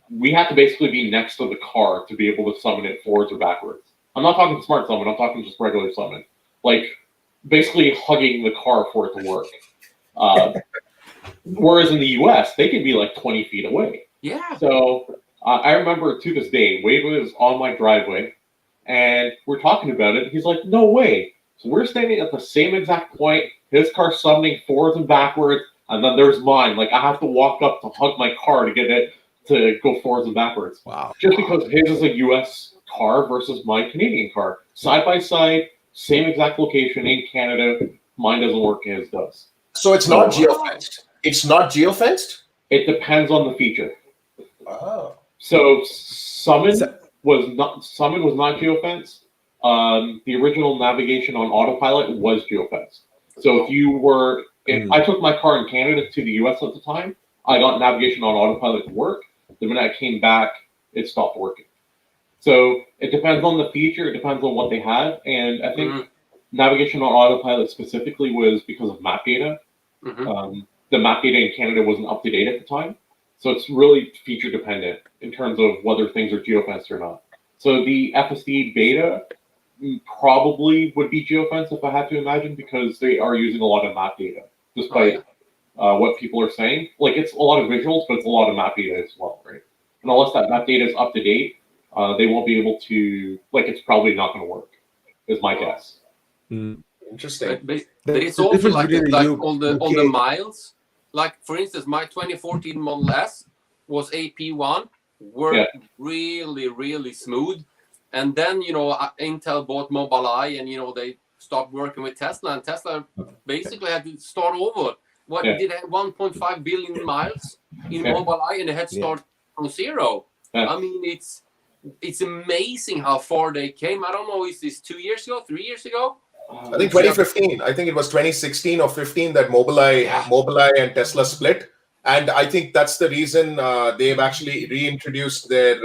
we had to basically be next to the car to be able to summon it forwards or backwards. I'm not talking smart summon, I'm talking just regular summon. Like, basically hugging the car for it to work. Whereas in the US, they could be like 20 feet away. Yeah. So I remember to this day, Wade was on my driveway, and we're talking about it. He's like, no way. So we're standing at the same exact point, his car summoning forwards and backwards, and then there's mine. Like, I have to walk up to hug my car to get it to go forwards and backwards. Wow. Just because his is a US car versus my Canadian car. Side by side, same exact location in Canada. Mine doesn't work, his does. So it's not geofenced. It's not geofenced? It depends on the feature. Oh. So summon was not geofenced. The original navigation on autopilot was geofenced. So if I took my car in Canada to the US at the time, I got navigation on autopilot to work. The minute I came back, it stopped working. So it depends on the feature. It depends on what they have. And I think navigation on autopilot specifically was because of map data. The map data in Canada wasn't up to date at the time. So it's really feature dependent in terms of whether things are geofenced or not. So the FSD beta probably would be geofenced if I had to imagine, because they are using a lot of map data, despite what people are saying. Like, it's a lot of visuals, but it's a lot of map data as well, right? And unless that map data is up to date, they won't be able to, like, it's probably not going to work, is my guess. Interesting. But it's also like all the miles. Like, for instance, my 2014 Model S was AP1, worked really, really smooth. And then, Intel bought Mobileye, and, they stopped working with Tesla, and Tesla basically had to start over. Did have 1.5 billion miles in Mobileye, and they had to start from zero. I mean, it's amazing how far they came. I don't know, is this 2 years ago, 3 years ago? I think 2015. I think it was 2016 or 15 that Mobileye and Tesla split. And I think that's the reason they've actually reintroduced their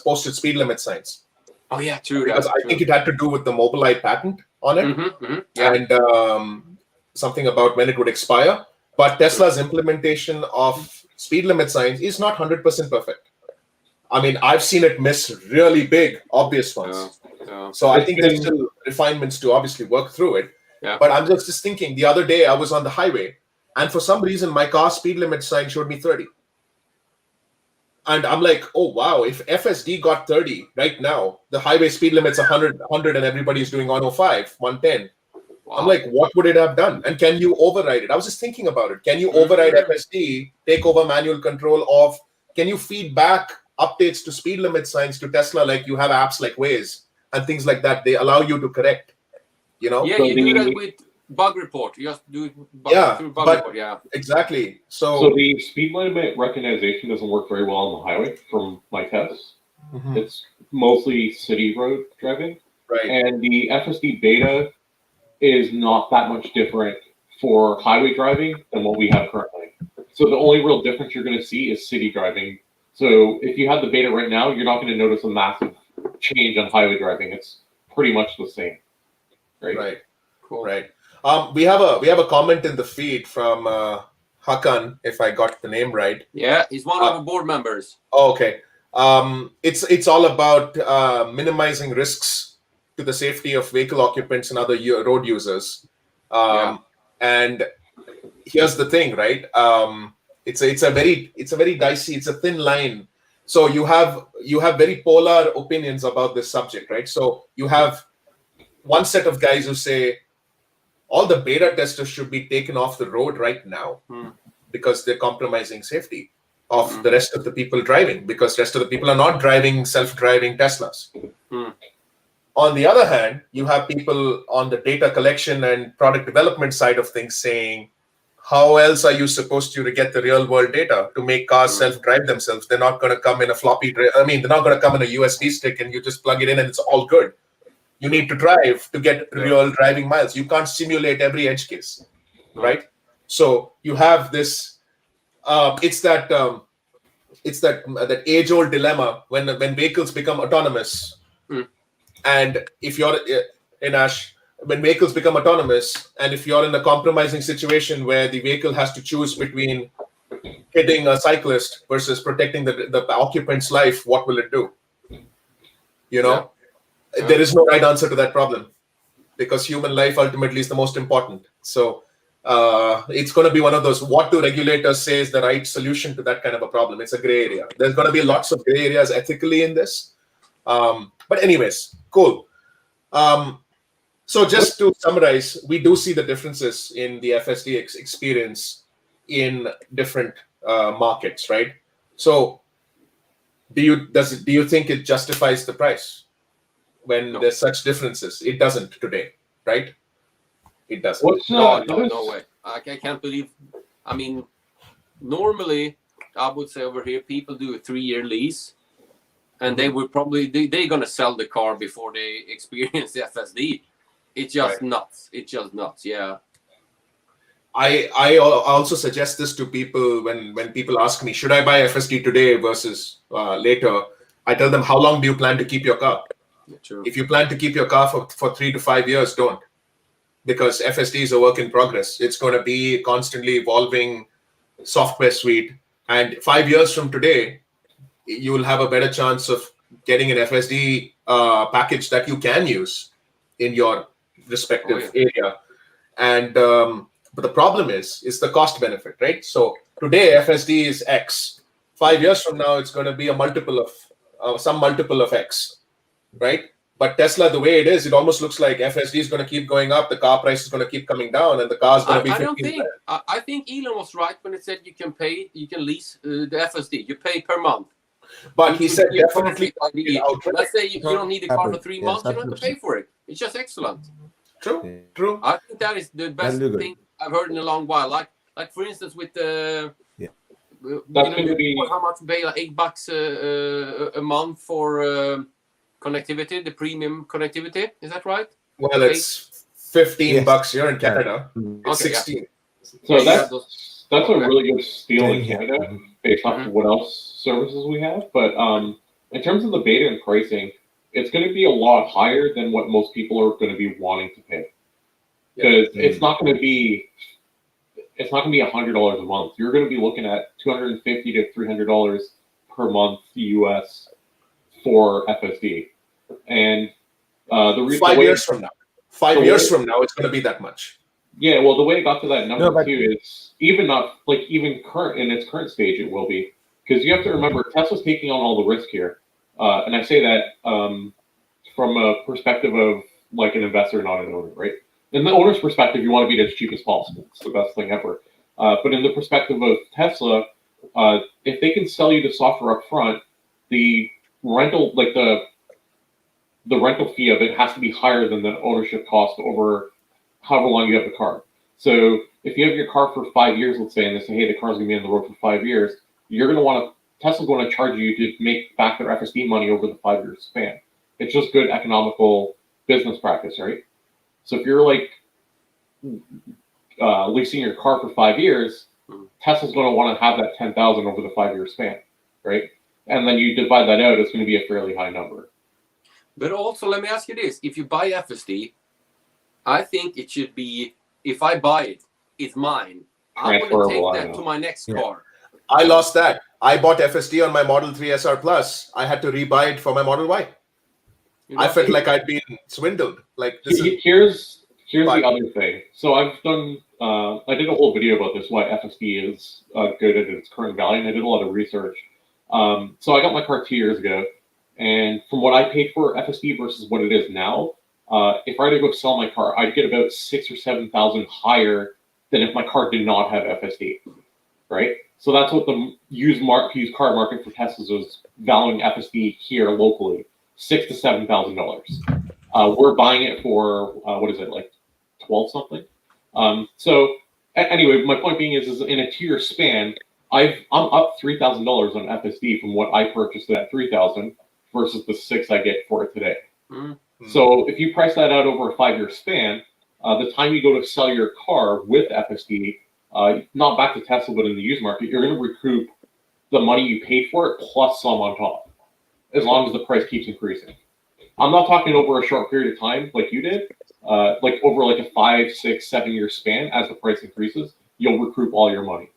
posted speed limit signs. Oh, yeah, true. Because I think it had to do with the Mobileye patent on it. And something about when it would expire. But Tesla's implementation of speed limit signs is not 100% perfect. I mean, I've seen it miss really big, obvious ones. Yeah. So I It's think there's been- still refinements to obviously work through it. Yeah. But I'm just thinking, the other day I was on the highway, and for some reason my car speed limit sign showed me 30. And I'm like, oh wow, if FSD got 30 right now, the highway speed limit's 100, and everybody's doing 105, 110. Wow. I'm like, what would it have done? And can you override it? I was just thinking about it. Can you override FSD, take over manual control of, can you feed back updates to speed limit signs to Tesla like you have apps like Waze and things like that? They allow you to correct, you know? Yeah, So you do the- that with bug report. You just do it through bug but report. Yeah. exactly. So the speed limit recognition doesn't work very well on the highway from my tests. Mhm. It's mostly city road driving. Right. And the FSD beta is not that much different for highway driving than what we have currently. So the only real difference you're going to see is city driving. So if you have the beta right now, you're not going to notice a massive change on highway driving. It's pretty much the same. Right? Cool. Right. We have a comment in the feed from Hakan, if I got the name right. Yeah, he's one of our board members. Oh, okay. It's all about minimizing risks to the safety of vehicle occupants and other road users. And here's the thing, right? It's a very dicey, it's a thin line. So you have very polar opinions about this subject, right? So you have one set of guys who say all the beta testers should be taken off the road right now because they're compromising safety of the rest of the people driving, because rest of the people are not driving self-driving Teslas. On the other hand, you have people on the data collection and product development side of things saying, how else are you supposed to get the real world data to make cars self-drive themselves? They're not going to come in a floppy drive. I mean, they're not going to come in a USB stick and you just plug it in and it's all good. You need to drive to get real driving miles. You can't simulate every edge case, right? So you have this. It's that age-old dilemma when vehicles become autonomous, and if you're in Nash, when vehicles become autonomous, and if you're in a compromising situation where the vehicle has to choose between hitting a cyclist versus protecting the occupant's life, what will it do? You know. There is no right answer to that problem because human life ultimately is the most important. So it's going to be one of those, what do regulators say is the right solution to that kind of a problem? It's a gray area. There's going to be lots of gray areas ethically in this. But anyways, cool. So just to summarize, we do see the differences in the FSD experience in different markets, right? So do you think it justifies the price? When there's such differences, it doesn't today, right? It doesn't. No way. I can't believe. I mean, normally I would say over here people do a 3-year lease, and they would probably they're gonna sell the car before they experience the FSD. It's just nuts. It's just nuts. Yeah. I also suggest this to people when people ask me, should I buy FSD today versus later? I tell them, how long do you plan to keep your car? True. If you plan to keep your car for 3 to 5 years, don't. Because FSD is a work in progress. It's going to be constantly evolving software suite. And 5 years from today, you will have a better chance of getting an FSD package that you can use in your respective area. And but the problem is the cost benefit, right? So today, FSD is X. 5 years from now, it's going to be a multiple of some multiple of X. Right? But Tesla, the way it is, it almost looks like FSD is going to keep going up, the car price is going to keep coming down, and the car is going to be 15. I think Elon was right when he said you can lease the FSD. You pay per month. But he said definitely. Let's say you don't need the car for 3 months, you don't have to pay for it. It's just excellent. True. I think that is the best thing I've heard in a long while. Like for instance, with the how much you pay, like $8 a month for connectivity, the premium connectivity. Is that right? Well, it's $15 here in Canada. It's 16. So that's a really good steal in Canada based off of what else services we have. But in terms of the beta and pricing, it's going to be a lot higher than what most people are going to be wanting to pay. Because it's not going to be $100 a month. You're going to be looking at $250 to $300 per month US for FSD. And the reason 5 years from now. 5 years from now, it's going to be that much. Yeah, well, the way it got to that number No, but- too is even current in its current stage, it will be, because you have to remember Tesla's taking on all the risk here, and I say that from a perspective of like an investor, not an owner, right? In the owner's perspective, you want to be as cheap as possible. It's the best thing ever. But in the perspective of Tesla, if they can sell you the software up front, the rental, like the rental fee of it has to be higher than the ownership cost over however long you have the car. So if you have your car for 5 years, let's say, and they say, hey, the car's gonna be on the road for 5 years, you're gonna want to, Tesla's going to charge you to make back their FSD money over the 5 year span. It's just good economical business practice, right? So if you're like leasing your car for 5 years, Tesla's going to want to have that 10,000 over the 5 year span, right? And then you divide that out, it's going to be a fairly high number. But also, let me ask you this: if you buy FSD, I think it should be, if I buy it, it's mine. I'm going to take that to my next car. I lost that. I bought FSD on my Model 3 SR Plus. I had to rebuy it for my Model Y. I felt like I'd been swindled. Like this here's the other thing. So I've done. I did a whole video about this. Why FSD is good at its current value, and I did a lot of research. So I got my car 2 years ago, and from what I paid for FSD versus what it is now, if I were to go sell my car, I'd get about 6,000 or 7,000 higher than if my car did not have FSD, right? So that's what the used car market for Teslas is valuing FSD here locally, $6,000 to $7,000. We're buying it for what is it, like 12 something? So anyway, my point being is in a 2 year span, I'm up $3,000 on FSD from what I purchased at $3,000 versus the $6,000 I get for it today. Mm-hmm. So if you price that out over a 5 year span, the time you go to sell your car with FSD, not back to Tesla, but in the used market, you're going to recoup the money you paid for it plus some on top, as long as the price keeps increasing. I'm not talking over a short period of time like you did, like over like a 5, 6, 7 year span. As the price increases, you'll recoup all your money,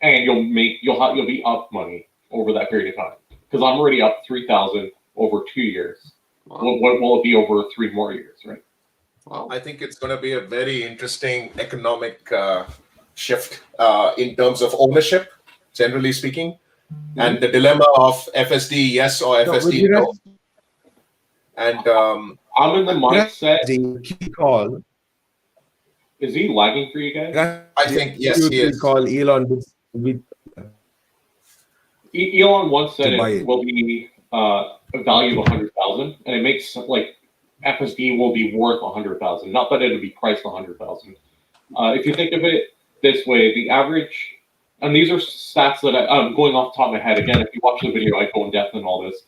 and you'll be up money over that period of time. Because I'm already up 3,000 over 2 years. Wow. What will it be over 3 more years, right? Wow. I think it's going to be a very interesting economic shift in terms of ownership, generally speaking, and the dilemma of FSD yes or FSD no. And I'm in the mindset. Call. Is he lagging for you guys? I think yes, he is. Call Elon with Elon once said it will be a value of 100,000, and it makes like FSD will be worth 100,000. Not that it'll be priced 100,000. If you think of it this way, the average, and these are stats that I'm going off the top of my head. Again, if you watch the video, I go in depth in all this.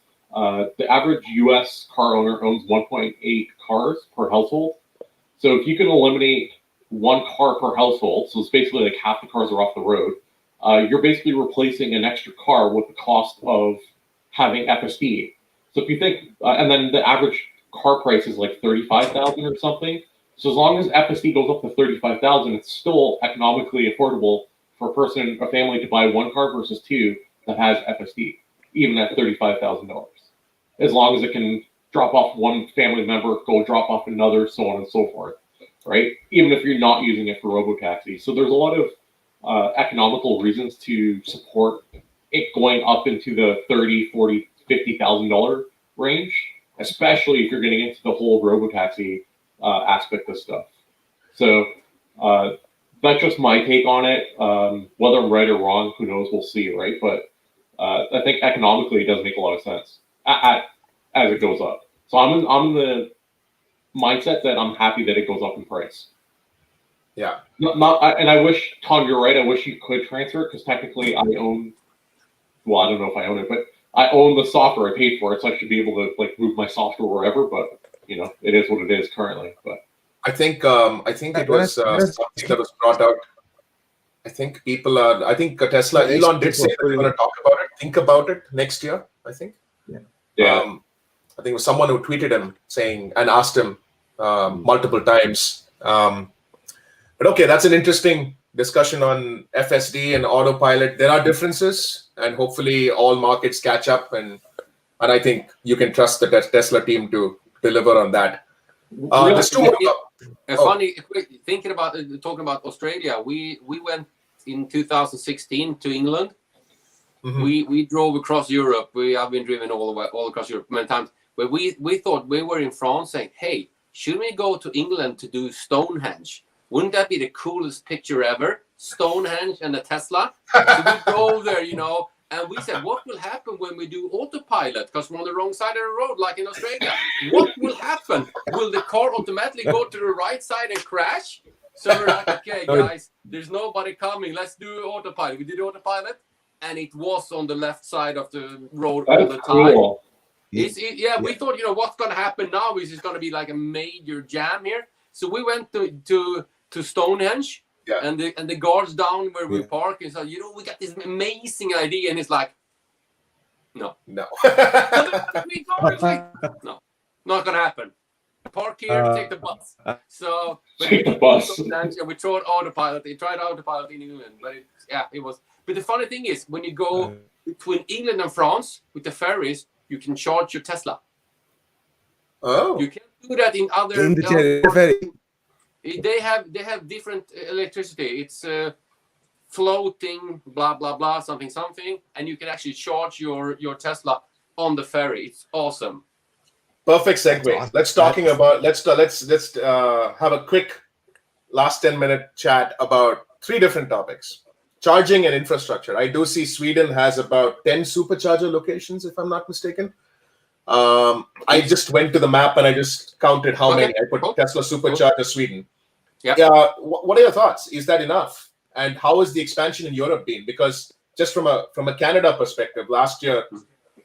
The average U.S. car owner owns 1.8 cars per household. So if you can eliminate one car per household, so it's basically like half the cars are off the road, you're basically replacing an extra car with the cost of having FSD. So if you think, and then the average car price is like 35,000 or something. So as long as FSD goes up to 35,000, it's still economically affordable for a family to buy one car versus two that has FSD, even at $35,000. As long as it can drop off one family member, go drop off another, so on and so forth, right? Even if you're not using it for robotaxi. So there's a lot of economical reasons to support it going up into the $30,000, $40,000, $50,000 range, especially if you're getting into the whole robotaxi aspect of stuff. So that's just my take on it. Whether I'm right or wrong, who knows? We'll see, right? But I think economically it does make a lot of sense as it goes up. So I'm in the mindset that I'm happy that it goes up in price. Yeah. And I wish, Tom, you're right. I wish you could transfer it because technically I own. Well, I don't know if I own it, but I own the software. I paid for it, so I should be able to like move my software wherever. But you know, it is what it is currently. But I think it was something that was brought out. I think Tesla, Elon did say that they're going to talk about it, think about it next year. I think. Yeah. I think it was someone who tweeted him saying and asked him multiple times. But okay, that's an interesting discussion on FSD and Autopilot. There are differences, and hopefully all markets catch up. And I think you can trust the Tesla team to deliver on that. There's two more. Funny, thinking about talking about Australia. We went in 2016 to England. Mhm. We drove across Europe. We have been driven all across Europe many times. But we thought we were in France, saying, "Hey, should we go to England to do Stonehenge? Wouldn't that be the coolest picture ever? Stonehenge and a Tesla." So we drove there, and we said, "What will happen when we do autopilot? Because we're on the wrong side of the road, like in Australia. What will happen? Will the car automatically go to the right side and crash?" So we're like, "Okay, guys, there's nobody coming. Let's do autopilot." We did autopilot, and it was on the left side of the road all the time. Cool. We thought, what's going to happen now is it's going to be like a major jam here. So we went to Stonehenge, and the guards down where we park and said, we got this amazing idea, and it's like, no, No. no, not going to happen. Park here, take the bus. So Take the bus. We tried autopilot. They tried autopilot in England, but it was. But the funny thing is, when you go between England and France with the ferries, you can charge your Tesla. Oh. You can't do that in other. In the ferry. They have different electricity. It's floating, blah blah blah, something, and you can actually charge your Tesla on the ferry. It's awesome. Perfect segue. Let's have a quick last 10-minute chat about 3 different topics. Charging and infrastructure. I do see Sweden has about 10 supercharger locations, if I'm not mistaken. I just went to the map and I just counted how many. I put Tesla Supercharger Sweden. Yeah. What are your thoughts? Is that enough? And how has the expansion in Europe been? Because just from a Canada perspective, last year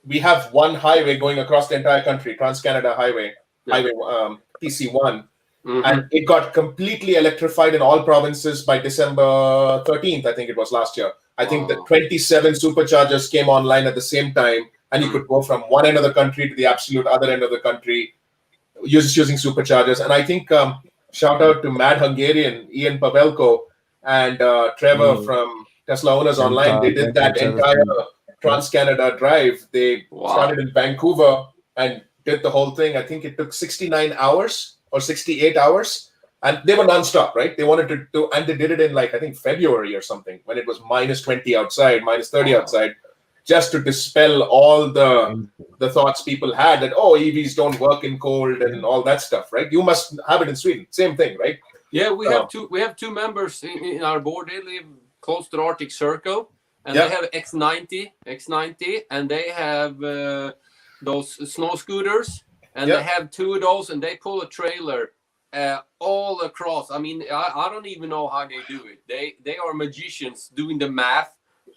we have one highway going across the entire country, Trans-Canada Highway, TC1. Mm-hmm. And it got completely electrified in all provinces by December 13th, I think it was last year. I think that 27 superchargers came online at the same time, and you could go from one end of the country to the absolute other end of the country using superchargers. And I think shout out to Mad Hungarian, Ian Pavelko, and Trevor from Tesla Owners Online. They did that entire Trans-Canada drive. They started in Vancouver and did the whole thing. I think it took 69 hours or 68 hours, and they were non-stop, right? They wanted to do, and they did it in I think February or something, when it was minus 20 outside, minus 30 outside, just to dispel all the thoughts people had that, EVs don't work in cold and all that stuff, right? You must have it in Sweden. Same thing, right? Yeah, we have two members in our board. They live close to the Arctic Circle, and they have X90, and they have those snow scooters. And they have 2 of those, and they pull a trailer all across. I mean, I don't even know how they do it. They are magicians doing the math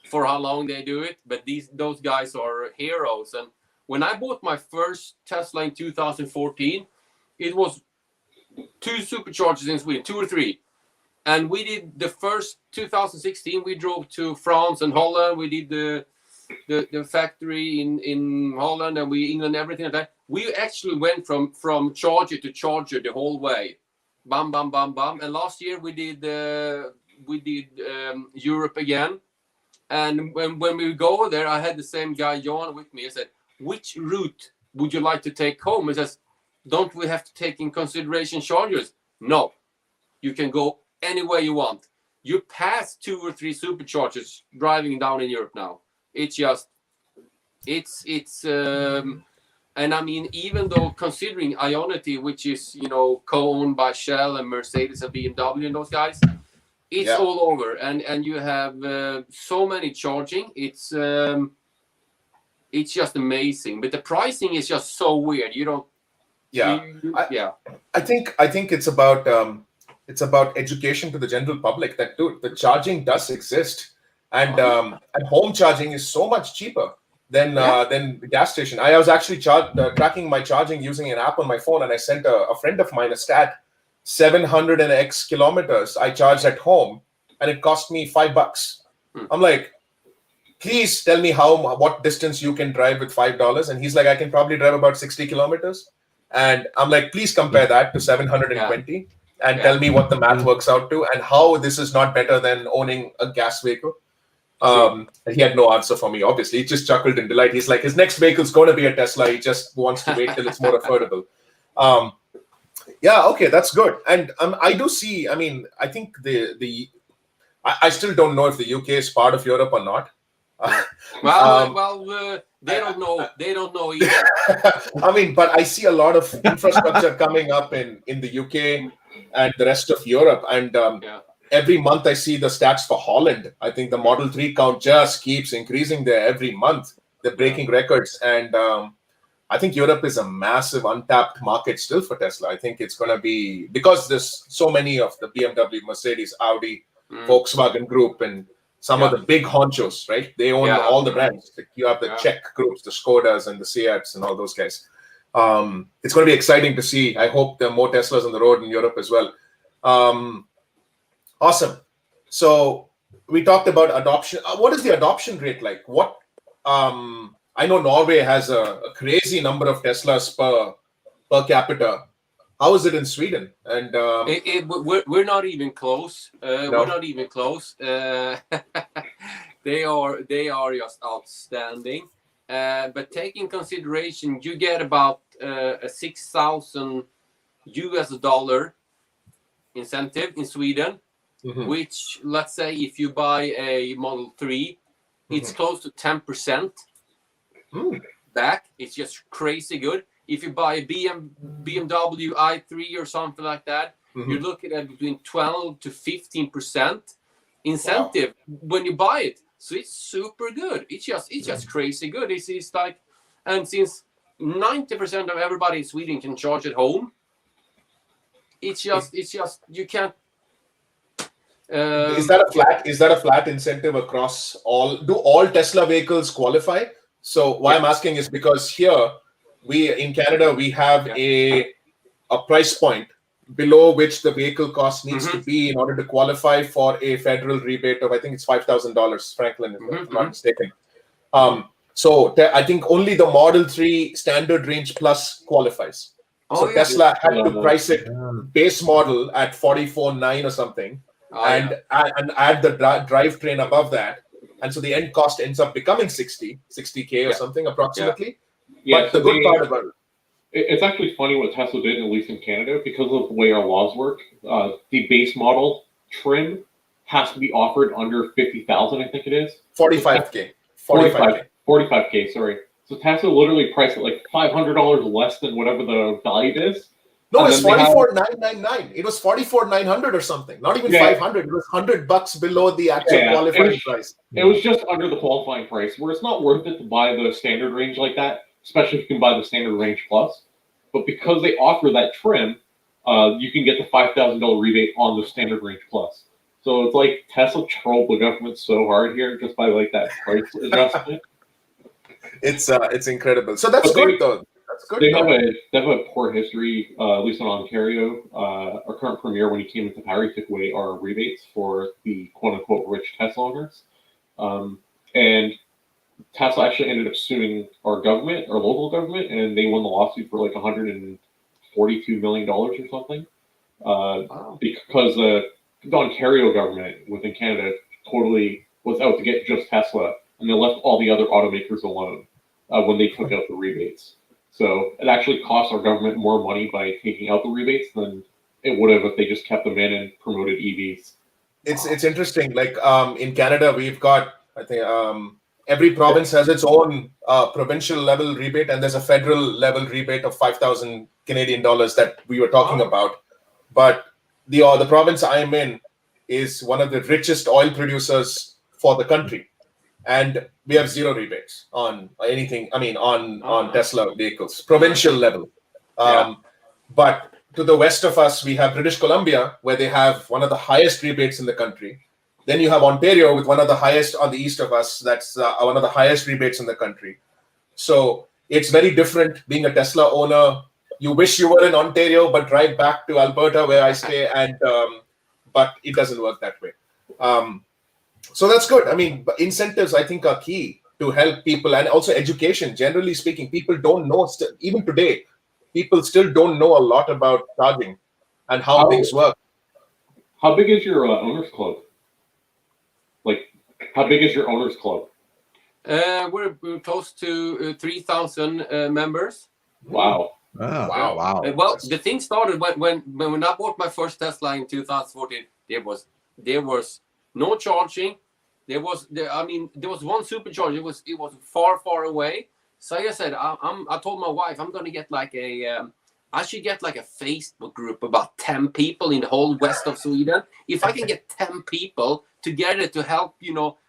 for how long they do it. But those guys are heroes. And when I bought my first Tesla in 2014, it was 2 superchargers in Sweden, 2 or 3. And we did the first 2016. We drove to France and Holland. We did the factory in Holland, and England, everything like that. We actually went from charger to charger the whole way, bam, bam, bam, bam. And last year we did Europe again. And when we go there, I had the same guy John with me. I said, "Which route would you like to take home?" He says, "Don't we have to take in consideration chargers?" No, you can go anywhere you want. You pass 2 or 3 superchargers driving down in Europe now. It's just, and I mean, even though considering Ionity, which is, co-owned by Shell and Mercedes and BMW and those guys, it's all over. And you have so many charging. It's just amazing. But the pricing is just so weird. You don't. I think it's about education to the general public that the charging does exist. And home charging is so much cheaper than the gas station. I was actually tracking my charging using an app on my phone, and I sent a friend of mine a stat: 700 and X kilometers I charged at home, and it cost me $5. I'm like, please tell me what distance you can drive with $5. And he's like, I can probably drive about 60 kilometers. And I'm like, please compare that to 720. and tell me what the math works out to and how this is not better than owning a gas vehicle. And he had no answer for me, obviously. He just chuckled in delight. He's like, his next vehicle's going to be a Tesla. He just wants to wait till it's more affordable. Yeah, okay, that's good. And I do see, I mean, I think I still don't know if the UK is part of Europe or not. They don't know. They don't know either. I mean, but I see a lot of infrastructure coming up in the UK and the rest of Europe. And every month I see the stats for Holland. I think the Model 3 count just keeps increasing there every month. They're breaking records. And I think Europe is a massive untapped market still for Tesla. I think it's going to be, because there's so many of the BMW, Mercedes, Audi, Volkswagen Group, and some of the big honchos, right? They own all the brands. You have the Czech groups, the Skodas and the Seats and all those guys. It's going to be exciting to see. I hope there are more Teslas on the road in Europe as well. Awesome. So we talked about adoption. What is the adoption rate like? What? I know Norway has a crazy number of Teslas per capita. How is it in Sweden? And we're not even close. No. We're not even close. They are just outstanding. But take in consideration, you get about a $6,000 incentive in Sweden, which, let's say, if you buy a Model 3, it's close to 10% back. It's just crazy good. If you buy a BMW i3 or something like that, you're looking at between 12 to 15% incentive when you buy it. So it's super good. It's just crazy good. It's like, and since 90% of everybody in Sweden can charge at home, it's just you can't. Is that a flat incentive across all? Do all Tesla vehicles qualify? So why I'm asking is because here, in Canada, we have a price point below which the vehicle cost needs to be in order to qualify for a federal rebate of, I think it's $5,000, Franklin, if I'm not mistaken. So I think only the Model 3 standard range plus qualifies. So Tesla had to price it base model at $44,900 or something, and add the drivetrain above that. And so the end cost ends up becoming $60K or something approximately. Yeah, but the good part about it's actually funny what Tesla did, at least in Canada, because of the way our laws work. The base model trim has to be offered under 50,000, I think it is. 45K. 45K, sorry. So Tesla literally priced it like $500 less than whatever the value is. No, it's 44,999. It was 44,900 or something. Not even 500. It was $100 below the actual qualifying price. It was just under the qualifying price, where it's not worth it to buy the standard range like that, especially if you can buy the standard range plus. But because they offer that trim, you can get the $5,000 rebate on the standard range plus. So it's like Tesla trolled the government so hard here just by like that price adjustment. It's incredible. So that's good though. That's good. They have a poor history, at least in Ontario. Our current premier, when he came into power, he took away our rebates for the quote unquote rich Tesla owners. And Tesla actually ended up suing our government, our local government, and they won the lawsuit for like $142 million or something. Because the Ontario government within Canada totally was out to get just Tesla, and they left all the other automakers alone when they took out the rebates. So it actually cost our government more money by taking out the rebates than it would have if they just kept them in and promoted EVs. It's interesting. Like in Canada, we've got, I think, every province has its own provincial level rebate, and there's a federal level rebate of 5,000 Canadian dollars that we were talking about. But the province I'm in is one of the richest oil producers for the country, and we have zero rebates on anything. I mean, on Tesla vehicles, provincial level. But to the west of us, we have British Columbia, where they have one of the highest rebates in the country. Then you have Ontario with one of the highest on the east of us. That's one of the highest rebates in the country. So it's very different being a Tesla owner. You wish you were in Ontario, but drive back to Alberta where I stay, and but it doesn't work that way. So that's good. I mean, incentives, I think, are key to help people, and also education. Generally speaking, people don't know, even today, people still don't know a lot about charging. and how things work. How big is your owners club? Like, how big is your owners club? We're close to 3,000 members. Wow. Wow. Well, the thing started when I bought my first Tesla in 2014. There was no charging. There was one supercharger. It was far away. So I said, I told my wife I'm gonna get like I should get like a Facebook group about 10 people in the whole west of Sweden. If I can get 10 people together to help,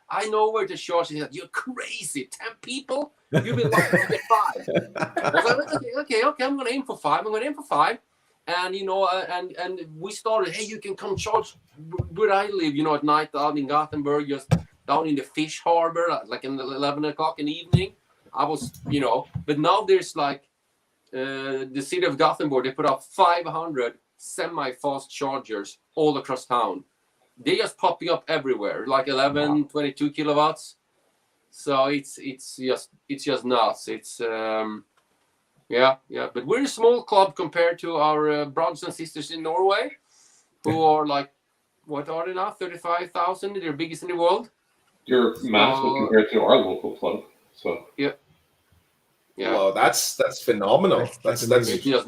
I know where to charge. She said, "You're crazy, 10 people? You'll be lucky to get 5." I was like, okay, I'm gonna aim for 5. And and we started. Hey, you can come charge where I live. At night out in Gothenburg, just down in the fish harbor, like in 11 o'clock in the evening. I was, but now there's like the city of Gothenburg. They put up 500 semi-fast chargers all across town. They're just popping up everywhere, like 11, 22 kilowatts. So it's just nuts. It's yeah. But we're a small club compared to our brothers and sisters in Norway, who are like, what are they now? 35,000. They're biggest in the world. You're massive compared to our local club. So yeah. Well, that's phenomenal. That's It's just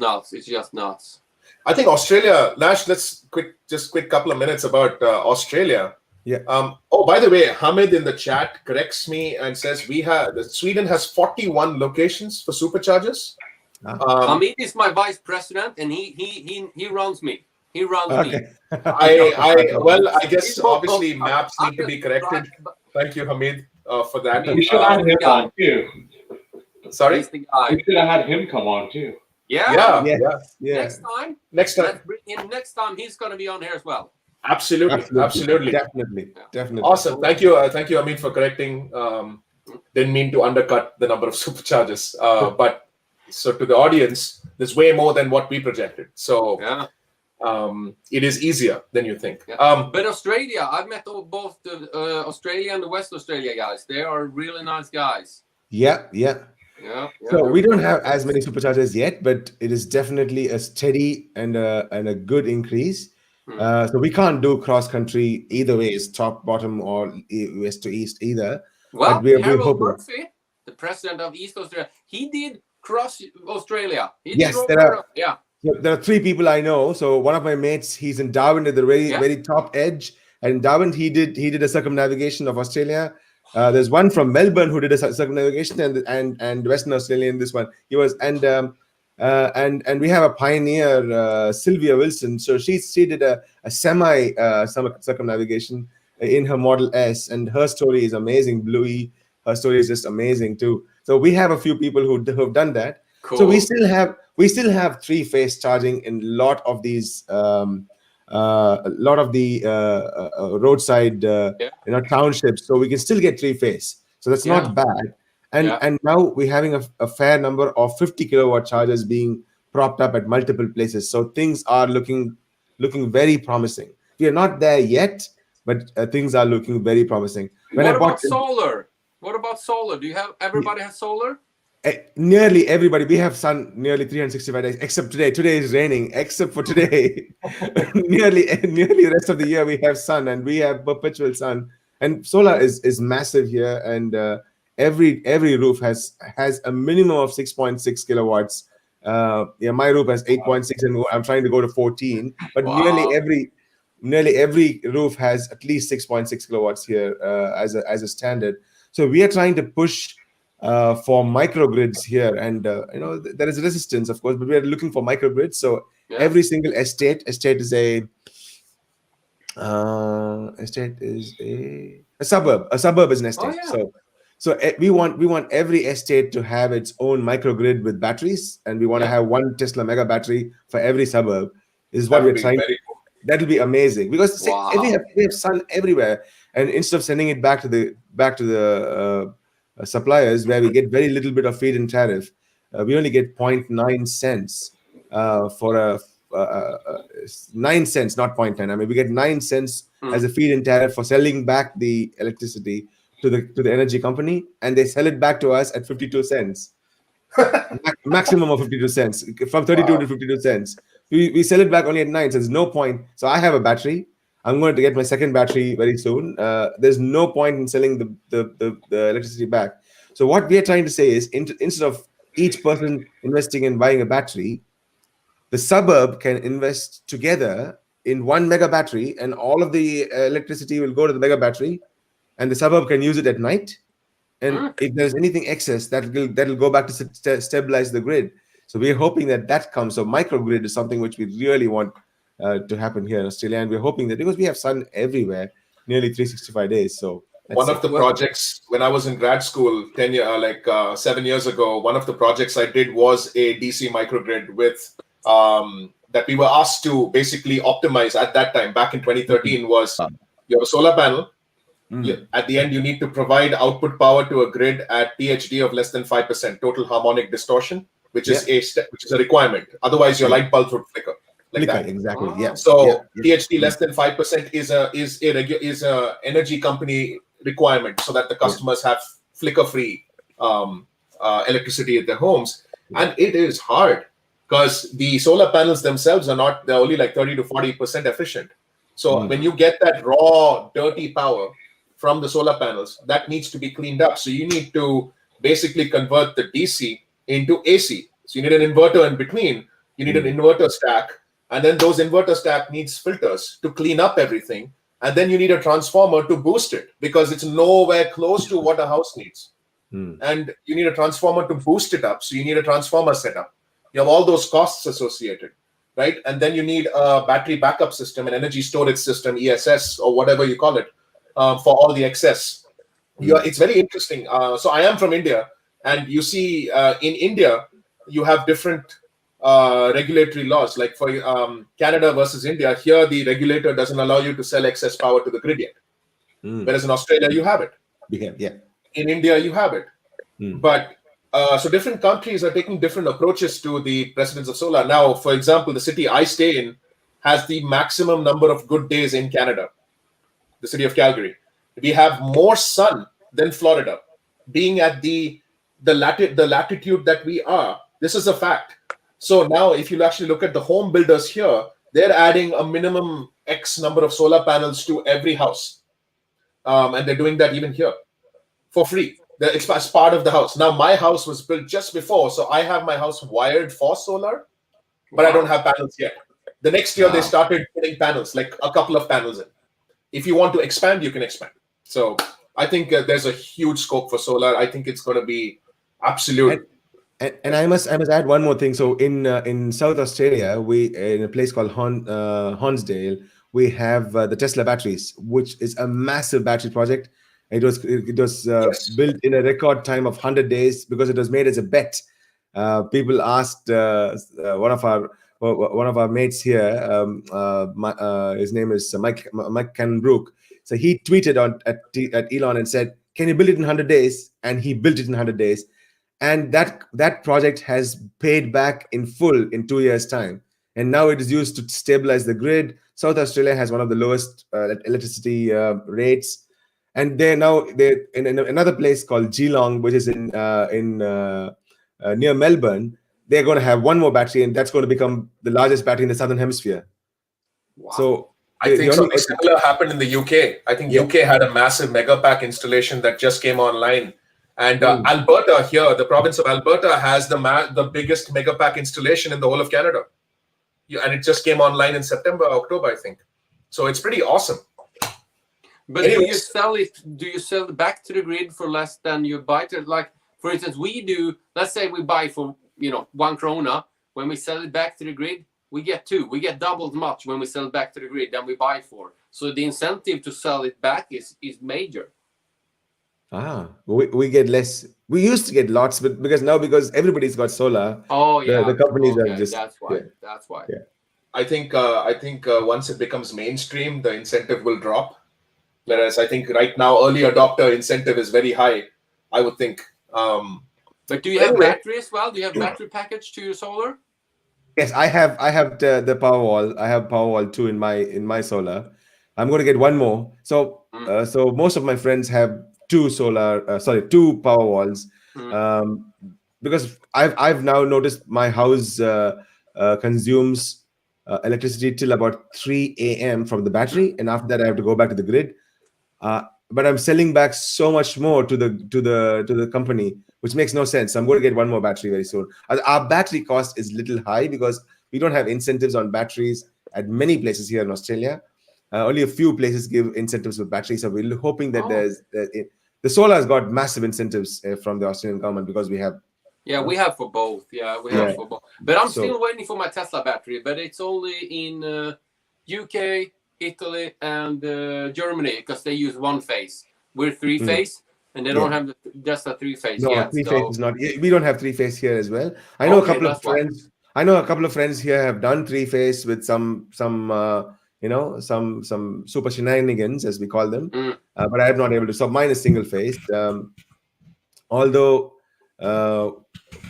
nuts. I think Australia, Nash, let's quick couple of minutes about Australia. Yeah. Oh, by the way, Hamid in the chat corrects me and says Sweden has 41 locations for superchargers. Hamid is my vice president, and he runs me. He runs me. I guess obviously maps need to be corrected. Thank you, Hamid, for that. We should have him on too. Sorry? We should have had him come on too. Yeah. Next time. Let's bring him next time. He's going to be on here as well. Absolutely. Definitely. Awesome. Thank you, Hamid, for correcting. Didn't mean to undercut the number of superchargers, but so to the audience, there's way more than what we projected. So it is easier than you think. But Australia, I've met both the Australia and the West Australia guys. They are really nice guys. Yeah. So we don't have as many superchargers yet, but it is definitely a steady and a good increase. So we can't do cross country either ways, top, bottom, or west to east either. Well, Harold Murphy, the president of East Australia, he did cross Australia. There are 3 people I know. So one of my mates, he's in Darwin at the very top edge, and in Darwin he did a circumnavigation of Australia. There's one from Melbourne who did a circumnavigation, and Western Australia in this one. He was and we have a pioneer, Sylvia Wilson. So she did a semi circumnavigation in her Model S, and her story is amazing. Bluey, her story is just amazing too. So we have a few people who have done that. Cool. So we still have 3-phase charging in a lot of these. Roadside townships, so we can still get 3-phase, so that's not bad. And now we're having a fair number of 50 kilowatt chargers being propped up at multiple places, so things are looking very promising. We are not there yet, but things are looking very promising. What about solar? Do you have everybody has solar? Nearly everybody. We have sun nearly 365 days, except today. Today is raining, except for today. nearly the rest of the year we have sun, and we have perpetual sun. And solar is massive here, and every roof has a minimum of 6.6 kilowatts. My roof has 8.6, and I'm trying to go to 14. But nearly every roof has at least 6.6 kilowatts here as a standard. So we are trying to push for microgrids here, and there is resistance, of course, but we are looking for microgrids. So every single estate is a suburb. A suburb is an estate. So we want every estate to have its own microgrid with batteries, and we want to have one Tesla mega battery for every suburb. This is what we're trying. That will be amazing, because we have sun everywhere, and instead of sending it back to the suppliers, where we get very little bit of feed-in tariff, we only get 0.9 cents for 9 cents, not 0.9. I mean, we get 9 cents as a feed-in tariff for selling back the electricity to the energy company, and they sell it back to us at 52 cents. Maximum of 52 cents, from 32 to 52 cents. we sell it back only at night. So there's no point. So I have a battery. I'm going to get my second battery very soon. There's no point in selling the electricity back. So what we are trying to say is, instead of each person investing in buying a battery, the suburb can invest together in one mega battery, and all of the electricity will go to the mega battery, and the suburb can use it at night. And if there's anything excess, that'll go back to stabilize the grid. So we're hoping that comes. So microgrid is something which we really want to happen here in Australia, and we're hoping that because we have sun everywhere, nearly 365 days. So one of the projects when I was in grad school 7 years ago, one of the projects I did was a DC microgrid with that we were asked to basically optimize at that time back in 2013 was you have a solar panel. At the end, you need to provide output power to a grid at THD of less than 5% total harmonic distortion, which is a requirement. Otherwise, your light bulbs would flicker. That. Exactly. Yeah. So THD less than 5% is a energy company requirement so that the customers have flicker-free electricity at their homes, and it is hard because the solar panels themselves they're only like 30 to 40% efficient. So when you get that raw, dirty power from the solar panels, that needs to be cleaned up. So you need to basically convert the DC into AC. So you need an inverter in between. You need an inverter stack. And then those inverter stack needs filters to clean up everything. And then you need a transformer to boost it because it's nowhere close to what a house needs. And you need a transformer to boost it up. So you need a transformer setup. You have all those costs associated, right? And then you need a battery backup system, an energy storage system, ESS, or whatever you call it, for all the excess. It's very interesting. So I am from India, and you see in India, you have different regulatory laws. Like for Canada versus India, here the regulator doesn't allow you to sell excess power to the grid yet. Whereas in Australia, you have it. In India, you have it. But so different countries are taking different approaches to the precedence of solar. Now, for example, the city I stay in has the maximum number of good days in Canada. The city of Calgary. We have more sun than Florida. Being at the latitude that we are, this is a fact. So now if you actually look at the home builders here, they're adding a minimum X number of solar panels to every house. And they're doing that even here for free. It's as part of the house. Now, my house was built just before, so I have my house wired for solar, but I don't have panels yet. The next year, they started putting panels, like a couple of panels in. If you want to expand, you can expand. So I think there's a huge scope for solar. I think it's going to be absolute. And I must add one more thing. So in South Australia, we in a place called Hornsdale, we have the Tesla batteries, which is a massive battery project. It was built in a record time of 100 days because it was made as a bet. People asked one of our mates here. His name is Mike Canbrook. So he tweeted at Elon and said, "Can you build it in 100 days?" And he built it in 100 days. And that project has paid back in full in 2 years' time. And now it is used to stabilize the grid. South Australia has one of the lowest electricity rates. And they're in another place called Geelong, which is in near Melbourne. They're going to have one more battery, and that's going to become the largest battery in the Southern Hemisphere. Wow. So I think something similar happened in the UK. I think UK had a massive megapack installation that just came online. And Alberta here, the province of Alberta, has the biggest megapack installation in the whole of Canada. And it just came online in September, October, I think. So it's pretty awesome. But anyways, do you sell it back to the grid for less than you buy it? Like, for instance, we do, let's say we buy for, 1 krona. When we sell it back to the grid, we get 2. We get double as much when we sell it back to the grid than we buy for. So the incentive to sell it back is major. We get less. We used to get lots, but because everybody's got solar. Oh yeah, the companies are just. That's why. That's why. Yeah. I think once it becomes mainstream, the incentive will drop. Whereas I think right now, early adopter incentive is very high. I would think. But do you have battery as well? Do you have battery package to your solar? Yes, I have the Powerwall. I have Powerwall 2 in my solar. I'm going to get one more. So so most of my friends have two Powerwalls. Because I've now noticed my house consumes electricity till about 3 a.m. from the battery, and after that I have to go back to the grid. But I'm selling back so much more to the company, which makes no sense. So I'm going to get one more battery very soon. Our battery cost is little high because we don't have incentives on batteries at many places here in Australia. Only a few places give incentives with batteries. So we're hoping that the solar has got massive incentives from the Australian government because we have. Yeah, we have for both. Yeah, we have for both. But I'm still waiting for my Tesla battery. But it's only in UK, Italy, and Germany because they use one phase. We're three phase, and they don't have just a three phase yet. Three phase is not. We don't have three phase here as well. I know a couple of friends. I know a couple of friends here have done three phase with some super shenanigans, as we call them. But I am not able to. So mine is single phase. Although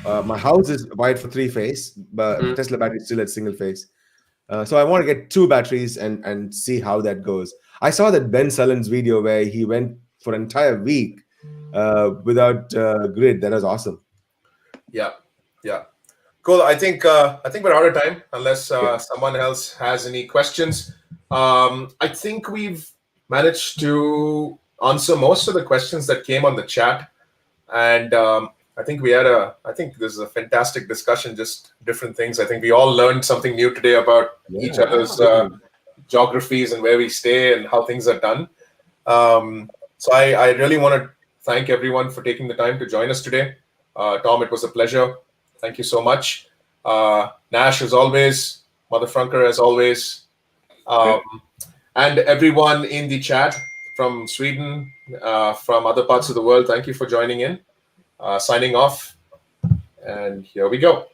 my house is wired for three phase, but Tesla battery is still at single phase. So I want to get two batteries and see how that goes. I saw that Ben Sullen's video where he went for an entire week without grid. That was awesome. Yeah. Cool. I think we're out of time unless someone else has any questions. I think we've managed to answer most of the questions that came on the chat, and I think this is a fantastic discussion. Just different things. I think we all learned something new today about each other's geographies and where we stay and how things are done. So I really want to thank everyone for taking the time to join us today. Tom, it was a pleasure. Thank you so much. Nash, as always. MotherFrunker, as always. And everyone in the chat from Sweden, from other parts of the world, thank you for joining in. Signing off. And here we go.